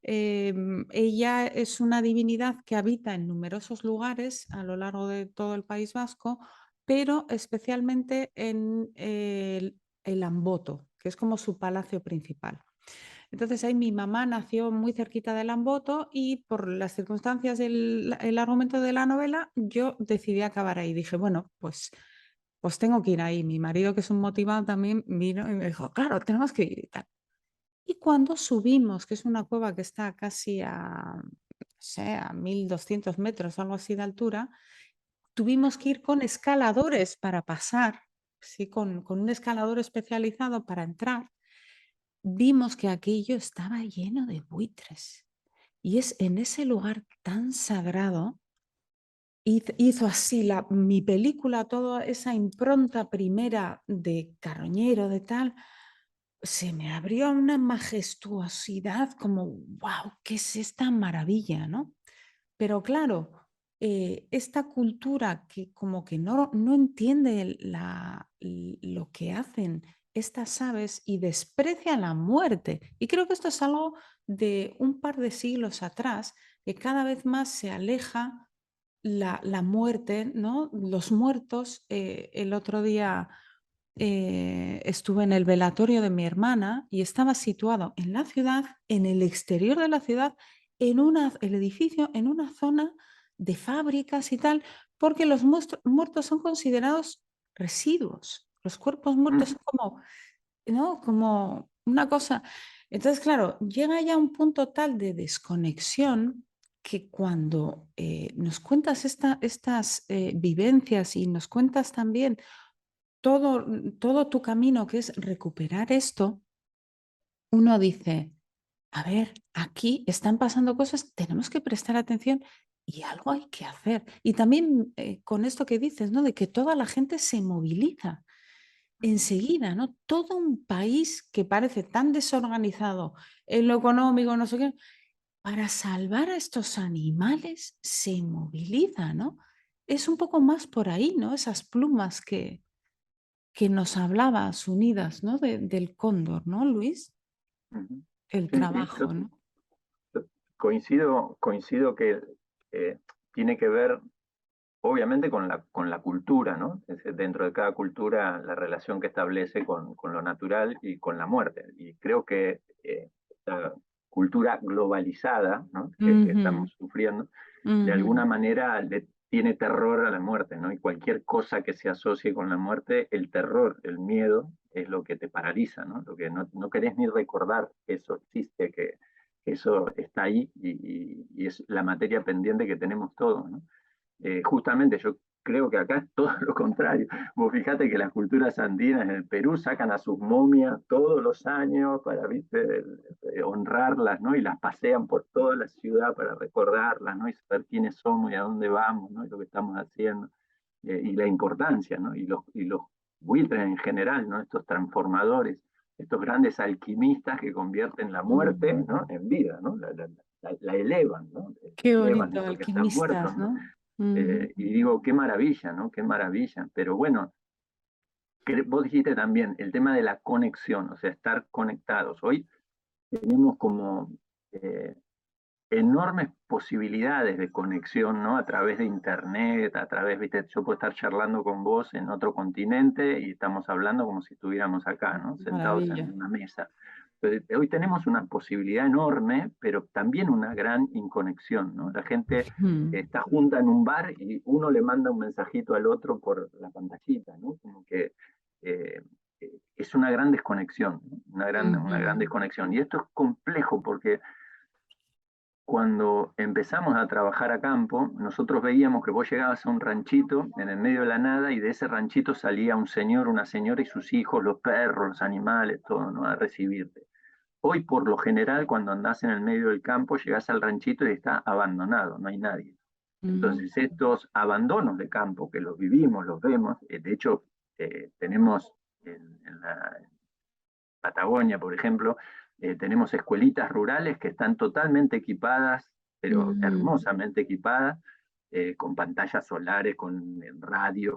ella es una divinidad que habita en numerosos lugares a lo largo de todo el País Vasco, pero especialmente en el Amboto, que es como su palacio principal. Entonces ahí mi mamá nació muy cerquita del Amboto y por las circunstancias del el argumento de la novela, yo decidí acabar ahí. Dije, bueno, pues tengo que ir ahí. Mi marido, que es un motivado, también vino y me dijo, claro, tenemos que ir y tal. Y cuando subimos, que es una cueva que está casi no sé, a 1200 metros o algo así de altura, tuvimos que ir con escaladores para pasar, ¿sí? Con un escalador especializado para entrar. Vimos que aquello estaba lleno de buitres. Y es en ese lugar tan sagrado, hizo así mi película, toda esa impronta primera de carroñero, de tal, se me abrió una majestuosidad como, wow, ¿qué es esta maravilla, no? Pero claro, esta cultura que como que no entiende lo que hacen estas aves y desprecia la muerte. Y creo que esto es algo de un par de siglos atrás que cada vez más se aleja la muerte, ¿no? Los muertos. El otro día estuve en el velatorio de mi hermana y estaba situado en la ciudad, en el exterior de la ciudad, el edificio, en una zona de fábricas y tal, porque los muertos son considerados residuos. Los cuerpos muertos son como, ¿no? Como una cosa. Entonces, claro, llega ya un punto tal de desconexión que cuando nos cuentas estas vivencias y nos cuentas también todo tu camino, que es recuperar esto, uno dice, a ver, aquí están pasando cosas, tenemos que prestar atención y algo hay que hacer. Y también con esto que dices, ¿no? De que toda la gente se moviliza enseguida, ¿no? Todo un país que parece tan desorganizado en lo económico, no sé qué, para salvar a estos animales se moviliza, ¿no? Es un poco más por ahí, ¿no? Esas plumas que nos hablabas unidas, ¿no? Del cóndor, ¿no, Luis? El Sí, sí, trabajo, ¿no? yo coincido que tiene que ver obviamente con la cultura, ¿no? Es decir, dentro de cada cultura la relación que establece con lo natural y con la muerte. Y creo que esta cultura globalizada, ¿no? que estamos sufriendo, de alguna manera le tiene terror a la muerte, ¿no? Y cualquier cosa que se asocie con la muerte, el terror, el miedo, es lo que te paraliza, ¿no? Lo que no querés ni recordar que eso existe, que eso está ahí y es la materia pendiente que tenemos todos, ¿no? Justamente yo creo que acá es todo lo contrario. Vos fijate que las culturas andinas en el Perú sacan a sus momias todos los años para, ¿viste? Honrarlas, ¿no? Y las pasean por toda la ciudad para recordarlas, ¿no? Y saber quiénes somos y a dónde vamos, ¿no? Y lo que estamos haciendo. Y la importancia, ¿no? Y los buitres en general, ¿no? Estos transformadores, estos grandes alquimistas que convierten la muerte, ¿no? En vida, ¿no? La elevan, ¿no? Qué Elevan bonito, eso que están muertos, alquimistas, ¿no? ¿no? Y digo, qué maravilla, ¿no? Qué maravilla. Pero bueno, vos dijiste también el tema de la conexión, o sea, estar conectados. Hoy tenemos como eh, enormes posibilidades de conexión, ¿no? A través de internet, a través, viste, yo puedo estar charlando con vos en otro continente y estamos hablando como si estuviéramos acá, ¿no? Sentados en Maravilla. una mesa. Entonces, hoy tenemos una posibilidad enorme, pero también una gran inconexión, ¿no? La gente está junta en un bar y uno le manda un mensajito al otro por la pantallita, ¿no? Como que eh, es una gran desconexión, ¿no? Una gran desconexión. Y esto es complejo porque cuando empezamos a trabajar a campo, nosotros veíamos que vos llegabas a un ranchito en el medio de la nada y de ese ranchito salía un señor, una señora y sus hijos, los perros, los animales, todo, ¿no? A recibirte. Hoy, por lo general, cuando andás en el medio del campo, llegás al ranchito y está abandonado, no hay nadie. Entonces, estos abandonos de campo, que los vivimos, los vemos, de hecho, tenemos en la Patagonia, por ejemplo, tenemos escuelitas rurales que están totalmente equipadas, pero hermosamente equipadas, con pantallas solares, con radios,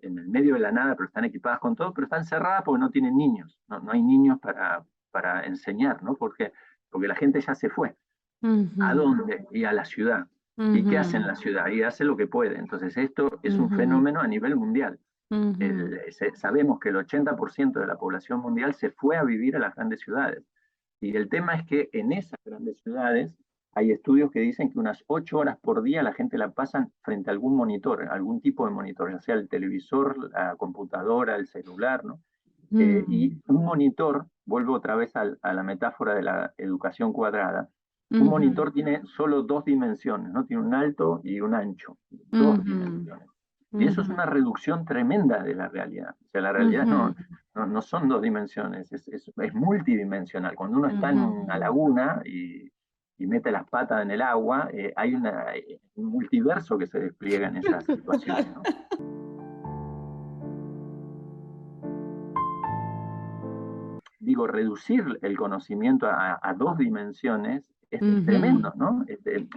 en el medio de la nada, pero están equipadas con todo, pero están cerradas porque no tienen niños, no hay niños para enseñar, ¿no? Porque la gente ya se fue. ¿A dónde? Y a la ciudad. ¿Y qué hace en la ciudad? Y hace lo que puede. Entonces esto es un fenómeno a nivel mundial. Sabemos que el 80% de la población mundial se fue a vivir a las grandes ciudades. Y el tema es que en esas grandes ciudades hay estudios que dicen que unas 8 horas por día la gente la pasan frente a algún monitor, algún tipo de monitor, ya sea el televisor, la computadora, el celular, ¿no? Y un monitor, vuelvo otra vez a la metáfora de la educación cuadrada, un monitor tiene solo 2 dimensiones, ¿no? Tiene un alto y un ancho, 2 dimensiones. Y eso es una reducción tremenda de la realidad. O sea, la realidad no son 2 dimensiones, es multidimensional. Cuando uno está en una laguna y mete las patas en el agua, hay un multiverso que se despliega en esa situación, ¿no? Digo, reducir el conocimiento a 2 dimensiones es tremendo, ¿no?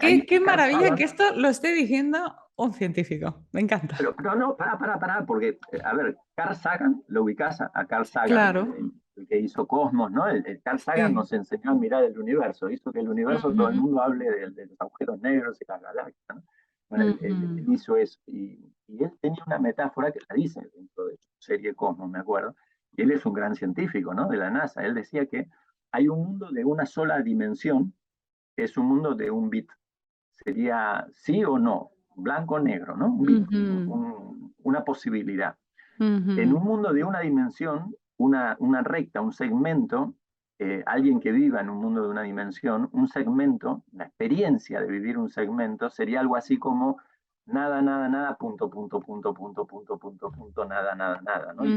Qué Carl maravilla que Sagan, esto lo esté diciendo un científico. Me encanta. pero no, pará, porque, a ver, Carl Sagan, lo ubicás a Carl Sagan, Claro. el que hizo Cosmos, ¿no? El Carl Sagan nos enseñó a mirar el universo, hizo que el universo todo el mundo hable de los agujeros negros y las galaxias, ¿no? Bueno, él hizo eso, y él tenía una metáfora que la dice dentro de su serie Cosmos, me acuerdo, y él es un gran científico, ¿no? De la NASA. Él decía que hay un mundo de una sola dimensión, que es un mundo de un bit. Sería sí o no, blanco o negro, ¿no? Un bit, una posibilidad. En un mundo de una dimensión, una recta, un segmento, alguien que viva en un mundo de una dimensión, un segmento, la experiencia de vivir un segmento sería algo así como nada, nada, nada, punto, punto, punto, punto, punto, punto, punto, nada, nada, nada, ¿no? Y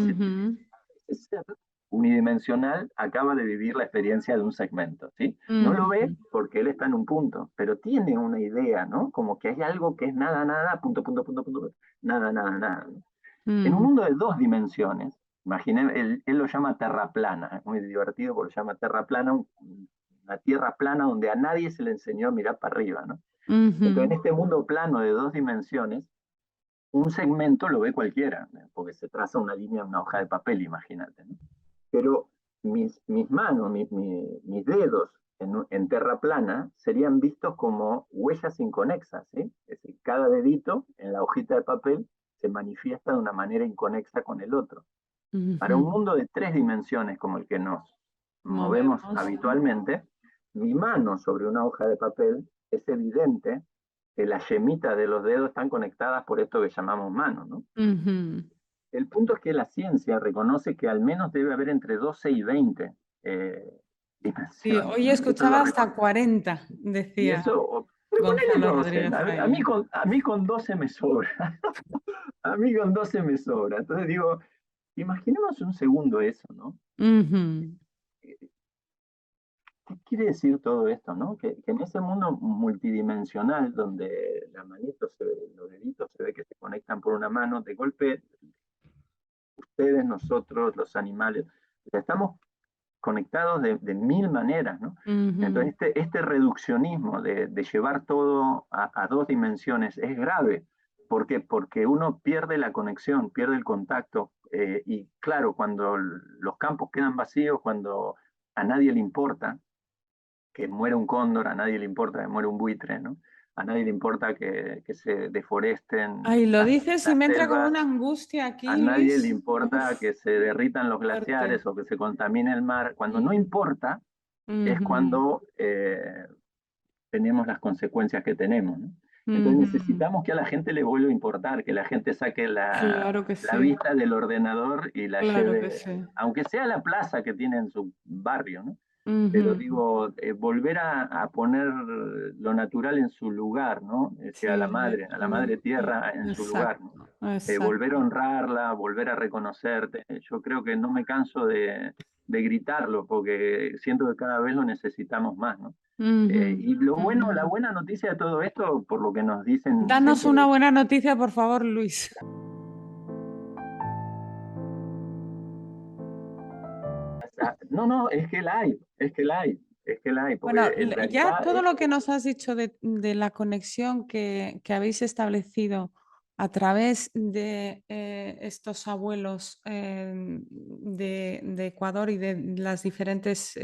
ese ser unidimensional acaba de vivir la experiencia de un segmento, ¿sí? No lo ve porque él está en un punto, pero tiene una idea, ¿no? Como que hay algo que es nada, nada, punto, punto, punto, punto, nada, nada, nada, ¿no? En un mundo de 2 dimensiones, imaginen, él lo llama terra plana, es muy divertido porque lo llama terra plana, una tierra plana donde a nadie se le enseñó a mirar para arriba, ¿no? Entonces, en este mundo plano de 2 dimensiones, un segmento lo ve cualquiera, ¿no? Porque se traza una línea en una hoja de papel, imagínate, ¿no? Pero mis manos, mis dedos en terra plana serían vistos como huellas inconexas, ¿sí? Es decir, cada dedito en la hojita de papel se manifiesta de una manera inconexa con el otro. Para un mundo de 3 dimensiones como el que nos movemos habitualmente, mi mano sobre una hoja de papel es evidente que las yemitas de los dedos están conectadas por esto que llamamos mano, ¿no? El punto es que la ciencia reconoce que al menos debe haber entre 12 y 20 dimensiones. Sí, hoy escuchaba hasta 40, decía. Y eso, Gonzalo Rodríguez. A mí con 12 me sobra. A mí con 12 me sobra. Entonces digo, imaginemos un segundo eso, ¿no? ¿Qué quiere decir todo esto, no? Que en ese mundo multidimensional donde la manito los deditos se ve que se conectan por una mano, de golpe ustedes, nosotros, los animales, estamos conectados de 1000 maneras, ¿no? Entonces este reduccionismo de llevar todo a 2 dimensiones es grave. ¿Por qué? Porque uno pierde la conexión, pierde el contacto, y claro, cuando los campos quedan vacíos, cuando a nadie le importa que muera un cóndor, a nadie le importa que muera un buitre, ¿no? A nadie le importa que se deforesten. Ay, lo dices y me entra como una angustia aquí, a nadie Luis. le importa que se derritan los glaciares o que se contamine el mar. Cuando no importa, es cuando tenemos las consecuencias que tenemos, ¿no? Entonces necesitamos que a la gente le vuelva a importar, que la gente saque la vista del ordenador y la lleve, aunque sea a la plaza que tiene en su barrio, ¿no? Pero digo, volver a poner lo natural en su lugar, ¿no? A la madre tierra en su lugar, ¿no? Volver a honrarla, volver a reconocerte. Yo creo que no me canso de gritarlo, porque siento que cada vez lo necesitamos más, ¿no? Y lo bueno, la buena noticia de todo esto, por lo que nos dicen... Danos siempre una buena noticia, por favor, Luis. No, es que la hay. Bueno, ya todo lo que nos has dicho de la conexión que habéis establecido a través de estos abuelos de Ecuador y de los diferentes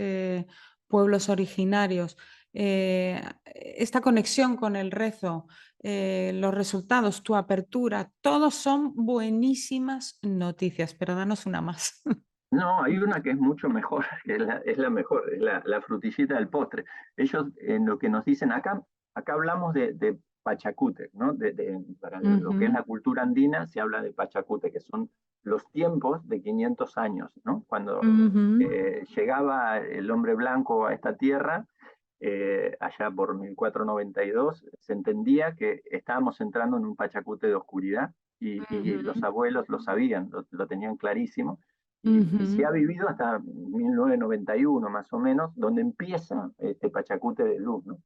pueblos originarios, esta conexión con el rezo, los resultados, tu apertura, todos son buenísimas noticias, pero danos una más. No, hay una que es mucho mejor, que es la mejor, es la frutillita del postre. Ellos, en lo que nos dicen, acá hablamos de Pachacútec, ¿no? Para lo que es la cultura andina se habla de Pachacútec, que son los tiempos de 500 años, ¿no? Cuando llegaba el hombre blanco a esta tierra, allá por 1492, se entendía que estábamos entrando en un Pachacútec de oscuridad, y los abuelos lo sabían, lo tenían clarísimo. Y se ha vivido hasta 1991 más o menos, donde empieza este Pachacútec de luz, ¿no?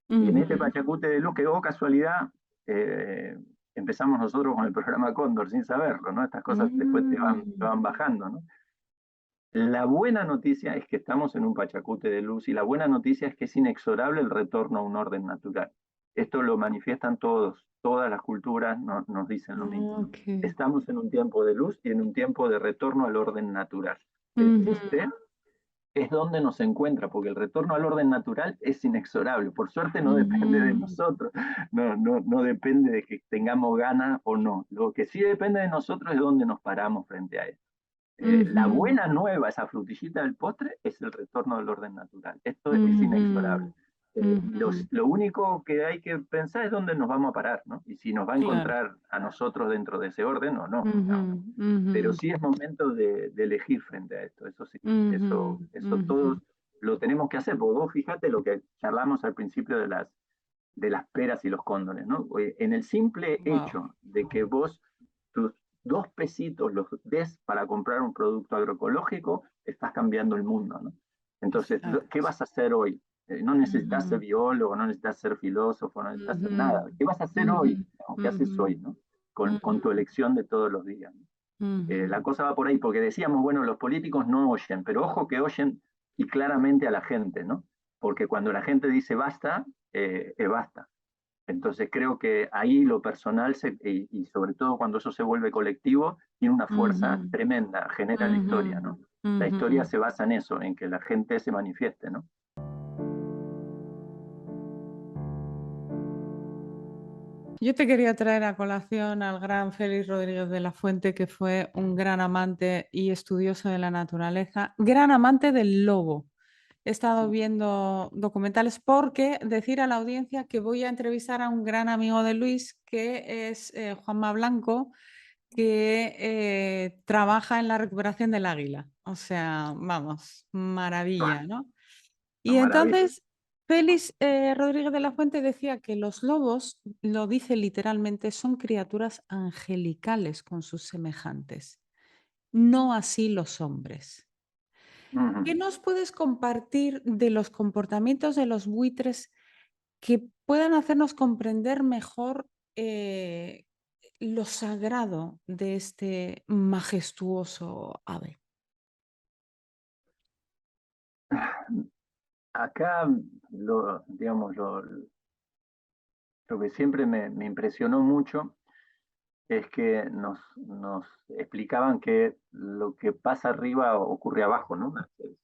Y en este Pachacútec de luz, que casualidad, empezamos nosotros con el programa Cóndor sin saberlo, ¿no? Estas cosas después te van bajando, ¿no? La buena noticia es que estamos en un Pachacútec de luz, y la buena noticia es que es inexorable el retorno a un orden natural. Esto lo manifiestan todas las culturas nos dicen lo mismo. Estamos en un tiempo de luz y en un tiempo de retorno al orden natural. El triste es donde nos encuentra, porque el retorno al orden natural es inexorable. Por suerte no depende de nosotros, no depende de que tengamos ganas o no. Lo que sí depende de nosotros es dónde nos paramos frente a esto. La buena nueva, esa frutillita del postre, es el retorno al orden natural. Esto es inexorable. Lo único que hay que pensar es dónde nos vamos a parar, ¿no? Y si nos va a encontrar a nosotros dentro de ese orden o no. Pero sí es momento de elegir frente a esto, eso sí, eso todos lo tenemos que hacer, porque vos fíjate lo que charlamos al principio de las peras y los cóndores, ¿no? En el simple hecho de que vos tus 2 pesitos los des para comprar un producto agroecológico, estás cambiando el mundo, ¿no? Entonces, ¿qué vas a hacer hoy? No necesitas ser biólogo, no necesitas ser filósofo, no necesitas hacer nada. ¿Qué vas a hacer hoy? ¿Qué haces hoy, no? Con tu elección de todos los días, ¿no? La cosa va por ahí, porque decíamos, bueno, los políticos no oyen, pero ojo que oyen y claramente a la gente, ¿no? Porque cuando la gente dice basta, basta. Entonces creo que ahí lo personal, y sobre todo cuando eso se vuelve colectivo, tiene una fuerza tremenda, genera la historia, ¿no? La historia se basa en eso, en que la gente se manifieste, ¿no? Yo te quería traer a colación al gran Félix Rodríguez de la Fuente, que fue un gran amante y estudioso de la naturaleza, gran amante del lobo. He estado viendo documentales porque decir a la audiencia que voy a entrevistar a un gran amigo de Luis, que es Juanma Blanco, que trabaja en la recuperación del águila. O sea, vamos, maravilla, ¿no? Y entonces Félix Rodríguez de la Fuente decía que los lobos, lo dice literalmente, son criaturas angelicales con sus semejantes, no así los hombres. ¿Qué nos puedes compartir de los comportamientos de los buitres que puedan hacernos comprender mejor lo sagrado de este majestuoso ave? Acá, digamos, lo que siempre me impresionó mucho es que nos explicaban que lo que pasa arriba ocurre abajo, ¿no?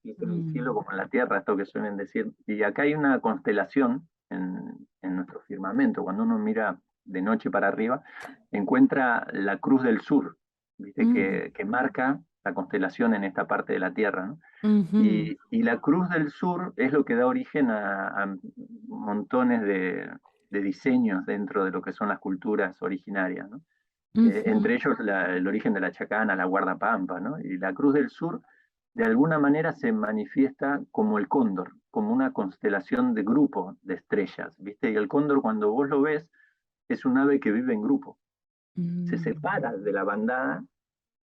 En el cielo como en la tierra, esto que suelen decir. Y acá hay una constelación en nuestro firmamento. Cuando uno mira de noche para arriba, encuentra la Cruz del Sur, ¿viste? Que marca la constelación en esta parte de la Tierra, ¿no? Y la Cruz del Sur es lo que da origen a montones de diseños dentro de lo que son las culturas originarias, ¿no? Entre ellos el origen de la chacana, la guardapampa, ¿no? Y la Cruz del Sur de alguna manera se manifiesta como el cóndor, como una constelación de grupo de estrellas, ¿viste? Y el cóndor cuando vos lo ves es un ave que vive en grupo, se separa de la bandada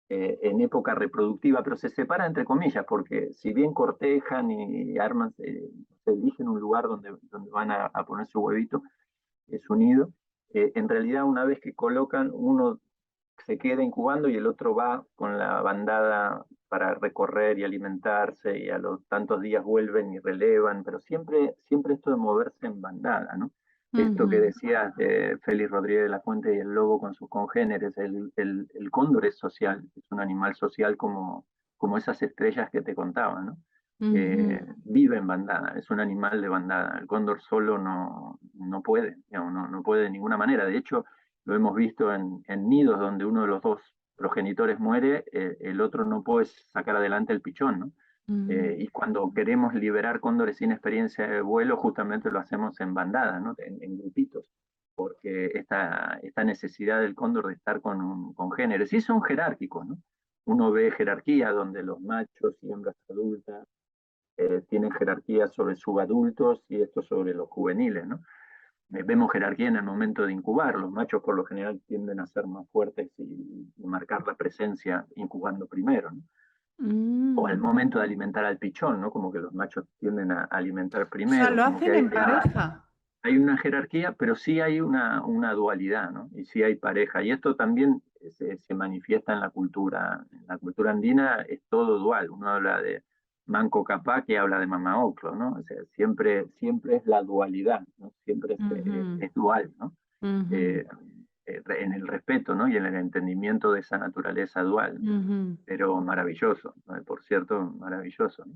en época reproductiva, pero se separa entre comillas, porque si bien cortejan y arman, se eligen un lugar donde van a poner su huevito, su nido, en realidad una vez que colocan, uno se queda incubando y el otro va con la bandada para recorrer y alimentarse, y a los tantos días vuelven y relevan, pero siempre esto de moverse en bandada, ¿no? Esto que decías de Félix Rodríguez de la Fuente y el lobo con sus congéneres, el cóndor es social, es un animal social como esas estrellas que te contaba, ¿no? Vive en bandada, es un animal de bandada. El cóndor solo no puede, digamos, no puede de ninguna manera. De hecho, lo hemos visto en nidos donde uno de los 2 progenitores muere, el otro no puede sacar adelante el pichón, ¿no? Y cuando queremos liberar cóndores sin experiencia de vuelo, justamente lo hacemos en bandada, ¿no? En grupitos, porque esta necesidad del cóndor de estar con congéneres, y son jerárquicos, ¿no? Uno ve jerarquía donde los machos y hembras adultas tienen jerarquía sobre subadultos y esto sobre los juveniles, ¿no? Vemos jerarquía en el momento de incubar. Los machos por lo general tienden a ser más fuertes y marcar la presencia incubando primero, ¿no? O al momento de alimentar al pichón, ¿no? Como que los machos tienden a alimentar O sea, primero. lo Como hacen que en pareja. hay una jerarquía, pero sí hay una dualidad, ¿no? Y sí hay pareja. Y esto también se manifiesta en la cultura. En la cultura andina es todo dual. Uno habla de Manco Cápac y habla de Mamaoclo, ¿no? O sea, siempre es la dualidad, ¿no? Siempre es dual, ¿no? En el respeto, ¿no? Y en el entendimiento de esa naturaleza dual. Pero maravilloso, ¿no? Por cierto, maravilloso, ¿no?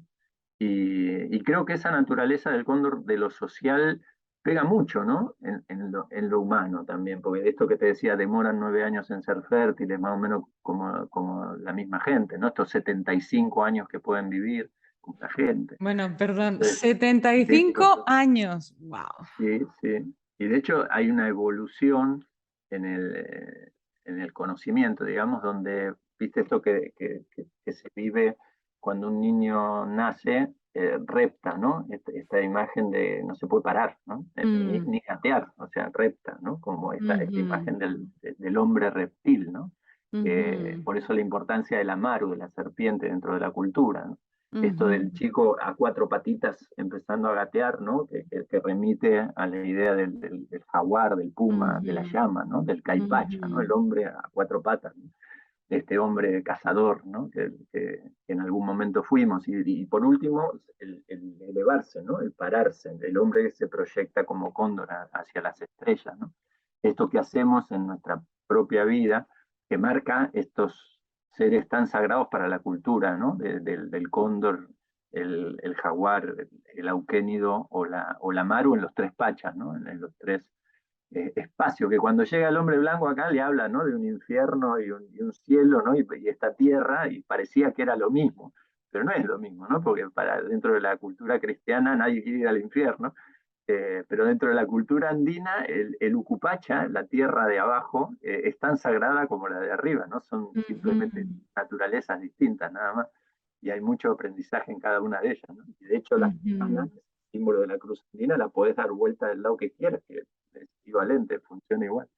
Y creo que esa naturaleza del cóndor de lo social pega mucho, ¿no? En lo humano también, porque esto que te decía, demoran 9 años en ser fértiles, más o menos como la misma gente, ¿no? Estos 75 años que pueden vivir como la gente. Bueno, perdón, Entonces, 75 años. ¡Wow! sí, sí. Y de hecho hay una evolución en en el conocimiento, digamos, donde, viste esto que se vive cuando un niño nace, repta, ¿no? Esta imagen de no se puede parar, ¿no? Ni gatear, o sea, repta, ¿no? Como esta imagen del hombre reptil, ¿no? Por eso la importancia del amaru, de la serpiente dentro de la cultura, ¿no? Esto del chico a 4 patitas empezando a gatear, ¿no? Que remite a la idea del jaguar, del puma, de la llama, ¿no? Del caipacha, ¿no? El hombre a 4 patas, ¿no? Este hombre cazador, ¿no? Que en algún momento fuimos. Y por último, el elevarse, ¿no? El pararse. El hombre se proyecta como cóndor hacia las estrellas, ¿no? Esto que hacemos en nuestra propia vida, que marca estos seres tan sagrados para la cultura, ¿no? Del cóndor, el jaguar, el auquénido o la maru en los 3 pachas, ¿no? En los 3 espacios, que cuando llega el hombre blanco acá le habla, ¿no? De un infierno y un cielo, ¿no? Y esta tierra, y parecía que era lo mismo, pero no es lo mismo, ¿no? Porque dentro de la cultura cristiana nadie quiere ir al infierno, pero dentro de la cultura andina, el Ucupacha, la tierra de abajo, es tan sagrada como la de arriba, ¿no? Son simplemente naturalezas distintas, nada más. Y hay mucho aprendizaje en cada una de ellas, ¿no? Y de hecho, la campana, símbolo de la cruz andina, la podés dar vuelta del lado que quieras, que es equivalente, funciona igual.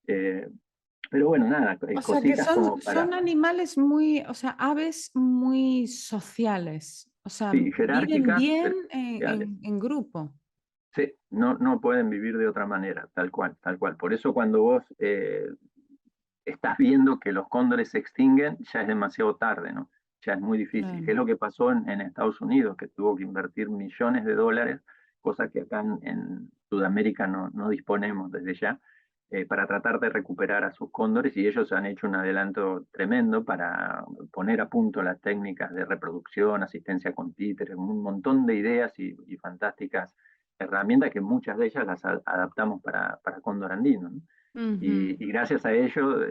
Pero bueno, nada, O sea que cositas como para... son animales muy, o sea, aves muy sociales. O sea, Sí, viven jerárquicas, bien pero sociales. en grupo. Sí, no pueden vivir de otra manera, tal cual, tal cual. Por eso cuando vos estás viendo que los cóndores se extinguen, ya es demasiado tarde, ¿no? Ya es muy difícil. Claro. ¿Qué es lo que pasó en Estados Unidos? Que tuvo que invertir millones de dólares, cosa que acá en Sudamérica no disponemos desde ya, para tratar de recuperar a sus cóndores, y ellos han hecho un adelanto tremendo para poner a punto las técnicas de reproducción, asistencia con títeres, un montón de ideas y fantásticas herramientas que muchas de ellas las adaptamos para cóndor andino, ¿no? Y gracias a ellos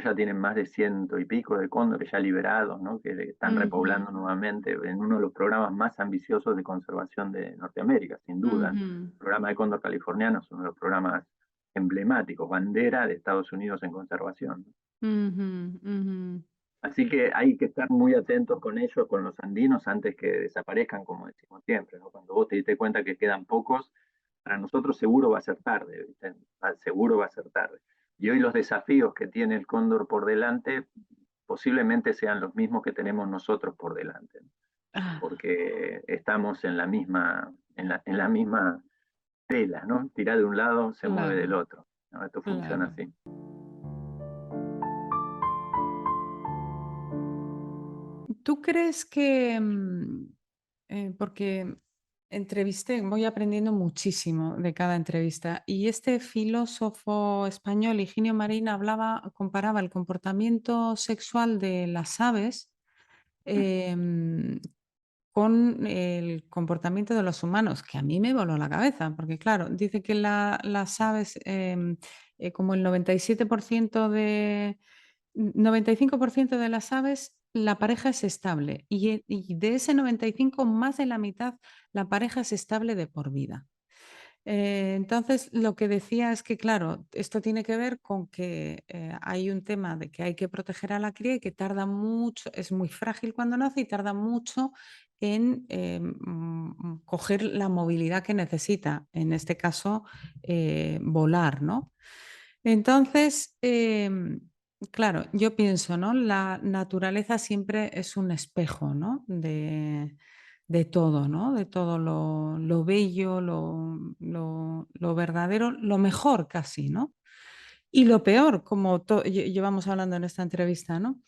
ya tienen más de 100 y pico de cóndores ya liberados, ¿no? Que están repoblando nuevamente en uno de los programas más ambiciosos de conservación de Norteamérica, sin duda. El programa de cóndor californiano es uno de los programas emblemáticos, bandera de Estados Unidos en conservación, ¿no? Así que hay que estar muy atentos con ellos, con los andinos, antes que desaparezcan, como decimos siempre, ¿no? Cuando vos te diste cuenta que quedan pocos, para nosotros seguro va a ser tarde, ¿viste? Seguro va a ser tarde. Y hoy los desafíos que tiene el cóndor por delante posiblemente sean los mismos que tenemos nosotros por delante, ¿no? Porque estamos en la misma tela, ¿no? Tira de un lado, se mueve del otro, ¿no? Esto funciona así. ¿Tú crees que, porque voy aprendiendo muchísimo de cada entrevista, y este filósofo español, Higinio Marín, comparaba el comportamiento sexual de las aves em, con el comportamiento de los humanos, que a mí me voló la cabeza, porque claro, dice que las aves, como el 97% 95% de las aves, la pareja es estable y de ese 95, más de la mitad, la pareja es estable de por vida. Entonces, lo que decía es que, claro, esto tiene que ver con que hay un tema de que hay que proteger a la cría y que tarda mucho, es muy frágil cuando nace y tarda mucho en coger la movilidad que necesita, en este caso, volar, ¿no? Entonces, claro, yo pienso, ¿no? La naturaleza siempre es un espejo, ¿no? De todo, ¿no? De todo lo bello, lo verdadero, lo mejor casi, ¿no? Y lo peor, como llevamos hablando en esta entrevista, ¿no?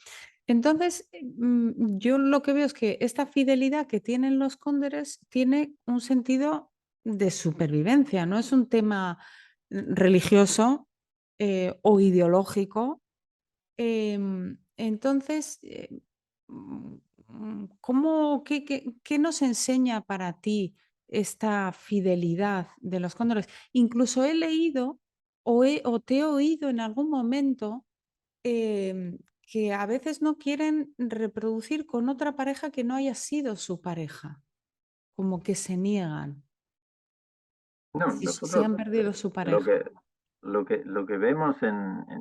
Entonces, yo lo que veo es que esta fidelidad que tienen los cóndores tiene un sentido de supervivencia, no es un tema religioso o ideológico. Entonces, ¿Qué nos enseña para ti esta fidelidad de los cóndores? Incluso he leído o te he oído en algún momento que a veces no quieren reproducir con otra pareja que no haya sido su pareja, como que se niegan, No, si nosotros han perdido su lo pareja. que, lo que vemos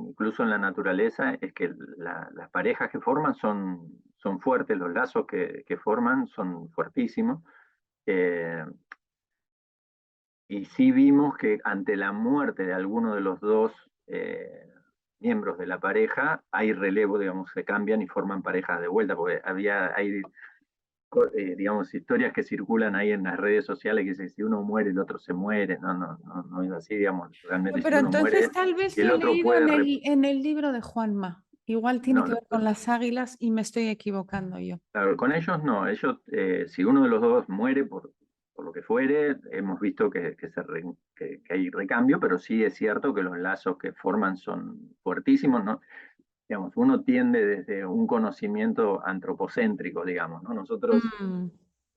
incluso en la naturaleza es que las parejas que forman son fuertes, los lazos que forman son fuertísimos. eh, y sí vimos que ante la muerte de alguno de los dos miembros de la pareja, hay relevo, digamos, se cambian y forman parejas de vuelta, porque hay digamos, historias que circulan ahí en las redes sociales que dicen, si uno muere, el otro se muere. No es así, digamos, No, realmente si pero uno muere, entonces tal vez el lo he otro leído puede... en el libro de Juanma. Igual tiene No, que ver con las águilas y me estoy equivocando yo. claro, con ellos no, ellos, si uno de los dos muere por lo que fuere, hemos visto que hay recambio, pero sí es cierto que los lazos que forman son fuertísimos, ¿no? Digamos, uno tiende desde un conocimiento antropocéntrico, digamos, ¿no? Nosotros Mm,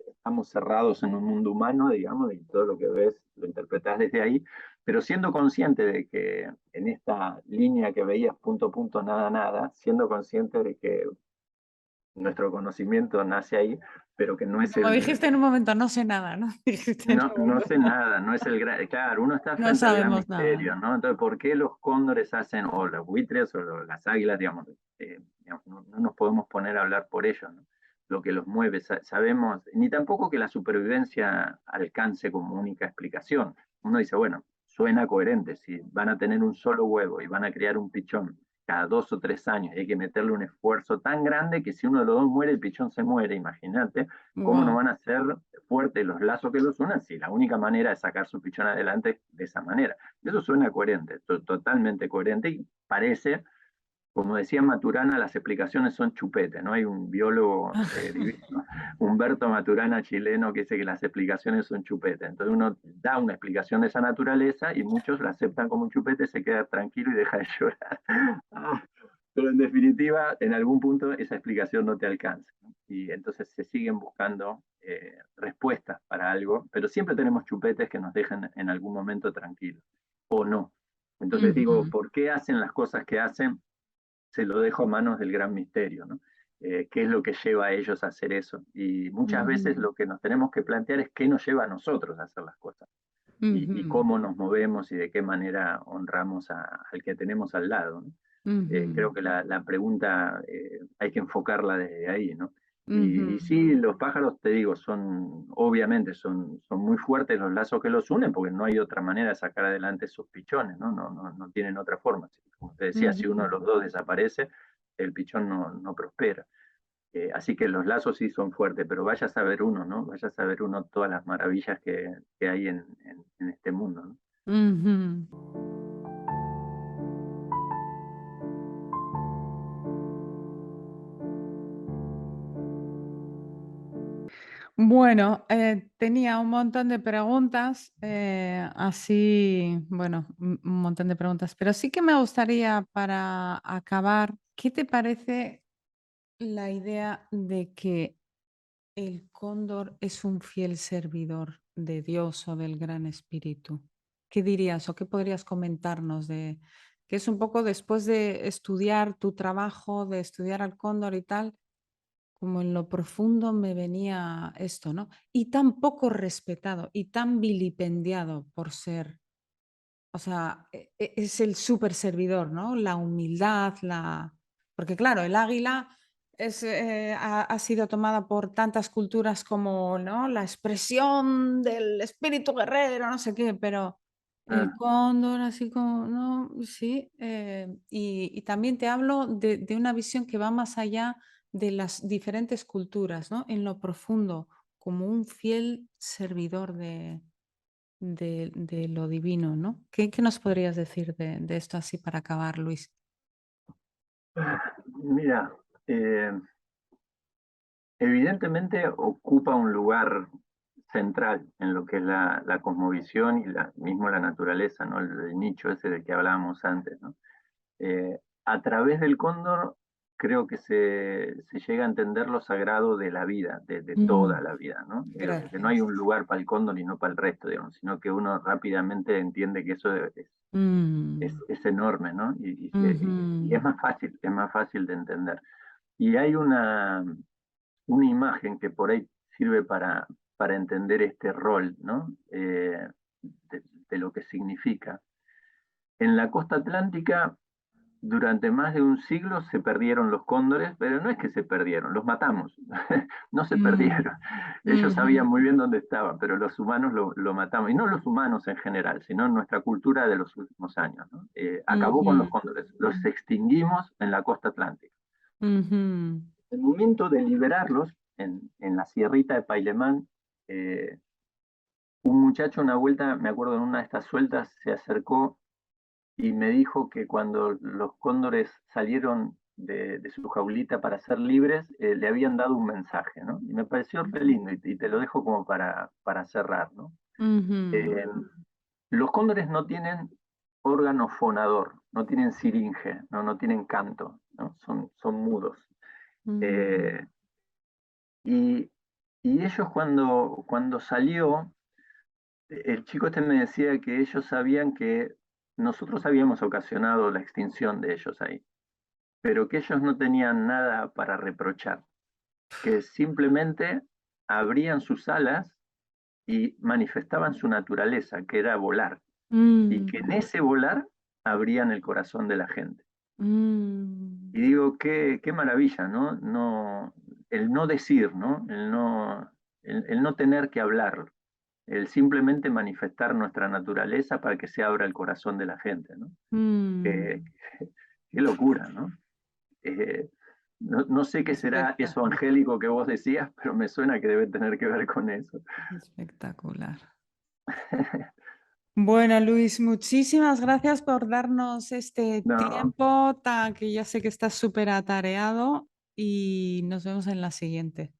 estamos cerrados en un mundo humano, digamos, y todo lo que ves lo interpretas desde ahí, pero siendo consciente de que en esta línea que veías punto, punto, nada, nada, siendo consciente de que nuestro conocimiento nace ahí, pero que no es Como dijiste en un momento, no sé nada, ¿no? Dijiste en un no momento, sé nada, no es el gran, claro, uno está no frente al gran sabemos nada, misterio, ¿no? ¿no? Entonces, ¿por qué los cóndores hacen, o los buitres, o las águilas, digamos, no nos podemos poner a hablar por ellos, ¿no? Lo que los mueve, sabemos, ni tampoco que la supervivencia alcance como única explicación. Uno dice, bueno, suena coherente, si van a tener un solo huevo y van a criar un pichón cada 2 o 3 años, y hay que meterle un esfuerzo tan grande que si uno de los dos muere, el pichón se muere, imagínate, ¿cómo no Wow. van a ser fuertes los lazos que los unan si la única manera es sacar su pichón adelante de esa manera? Eso suena coherente, totalmente coherente, y parece, como decía Maturana, las explicaciones son chupete, ¿no? Hay un biólogo divino, Humberto Maturana, chileno, que dice que las explicaciones son chupete. Entonces uno da una explicación de esa naturaleza y muchos la aceptan como un chupete, se queda tranquilo y deja de llorar. Pero en definitiva, en algún punto esa explicación no te alcanza, ¿no? Y entonces se siguen buscando respuestas para algo, pero siempre tenemos chupetes que nos dejan en algún momento tranquilos, o no. Entonces digo, Ujú, ¿por qué hacen las cosas que hacen? Se lo dejo a manos del gran misterio, ¿no? ¿Qué es lo que lleva a ellos a hacer eso? Y muchas veces ujú, lo que nos tenemos que plantear es qué nos lleva a nosotros a hacer las cosas y ujú, cómo nos movemos y de qué manera honramos al que tenemos al lado, ¿no? ujú, Creo que la pregunta hay que enfocarla desde ahí, ¿no? Y ujú, sí, los pájaros, te digo, obviamente, son muy fuertes los lazos que los unen, porque no hay otra manera de sacar adelante esos pichones, ¿no? No tienen otra forma. Como te decía, si uno de ujú. los dos desaparece, el pichón no prospera. Así que los lazos sí son fuertes, pero vaya a saber uno, ¿no? Vaya a saber uno todas las maravillas que hay en este mundo, ¿no? Ujú. Bueno, tenía un montón de preguntas, así, bueno, un montón de preguntas, pero sí que me gustaría para acabar, ¿qué te parece la idea de que el cóndor es un fiel servidor de Dios o del Gran Espíritu? ¿Qué dirías o qué podrías comentarnos de que es un poco después de estudiar tu trabajo, de estudiar al cóndor y tal? Como en lo profundo me venía esto, ¿no? Y tan poco respetado y tan vilipendiado por ser, o sea, es el súper servidor, ¿no? La humildad, porque claro, el águila ha sido tomada por tantas culturas como, ¿no? La expresión del espíritu guerrero, no sé qué, pero el Mm. cóndor, así como, no, sí. Y también te hablo de una visión que va más allá de las diferentes culturas, ¿no? En lo profundo, como un fiel servidor de lo divino, ¿no? ¿Qué nos podrías decir de esto así para acabar, Luis? Mira, eh, evidentemente ocupa un lugar central en lo que es la cosmovisión y mismo la naturaleza, ¿no? El nicho ese del que hablábamos antes, ¿no? A través del cóndor creo que se llega a entender lo sagrado de la vida, de toda la vida, ¿no? Que no hay un lugar para el cóndor y no para el resto, digamos, sino que uno rápidamente entiende que eso es enorme, ¿no? Y es más fácil de entender. Y hay una imagen que por ahí sirve para entender este rol, ¿no? De lo que significa. En la costa atlántica, durante más de un siglo se perdieron los cóndores, pero no es que se perdieron, los matamos, no se perdieron. Ellos sabían muy bien dónde estaban, pero los humanos lo matamos, y no los humanos en general, sino en nuestra cultura de los últimos años, ¿no? Acabó con los cóndores, los extinguimos en la costa atlántica. El momento de liberarlos, en la sierrita de Pailemán, un muchacho una vuelta, me acuerdo en una de estas sueltas, se acercó y me dijo que cuando los cóndores salieron de su jaulita para ser libres, le habían dado un mensaje, ¿no? Y me pareció re lindo, y te lo dejo como para cerrar, ¿no? Los cóndores no tienen órgano fonador, no tienen siringe, no tienen canto, ¿no? Son mudos. Y ellos cuando salió, el chico este me decía que ellos sabían que nosotros habíamos ocasionado la extinción de ellos ahí, pero que ellos no tenían nada para reprochar, que simplemente abrían sus alas y manifestaban su naturaleza, que era volar, y que en ese volar abrían el corazón de la gente. Y digo, qué maravilla, ¿no? El no decir, ¿no? El no tener que hablar, el simplemente manifestar nuestra naturaleza para que se abra el corazón de la gente, ¿no? Qué locura, ¿no? No sé qué será eso angélico que vos decías, pero me suena que debe tener que ver con eso. Espectacular. Bueno, Luis, muchísimas gracias por darnos este tiempo, que ya sé que estás súper atareado, y nos vemos en la siguiente.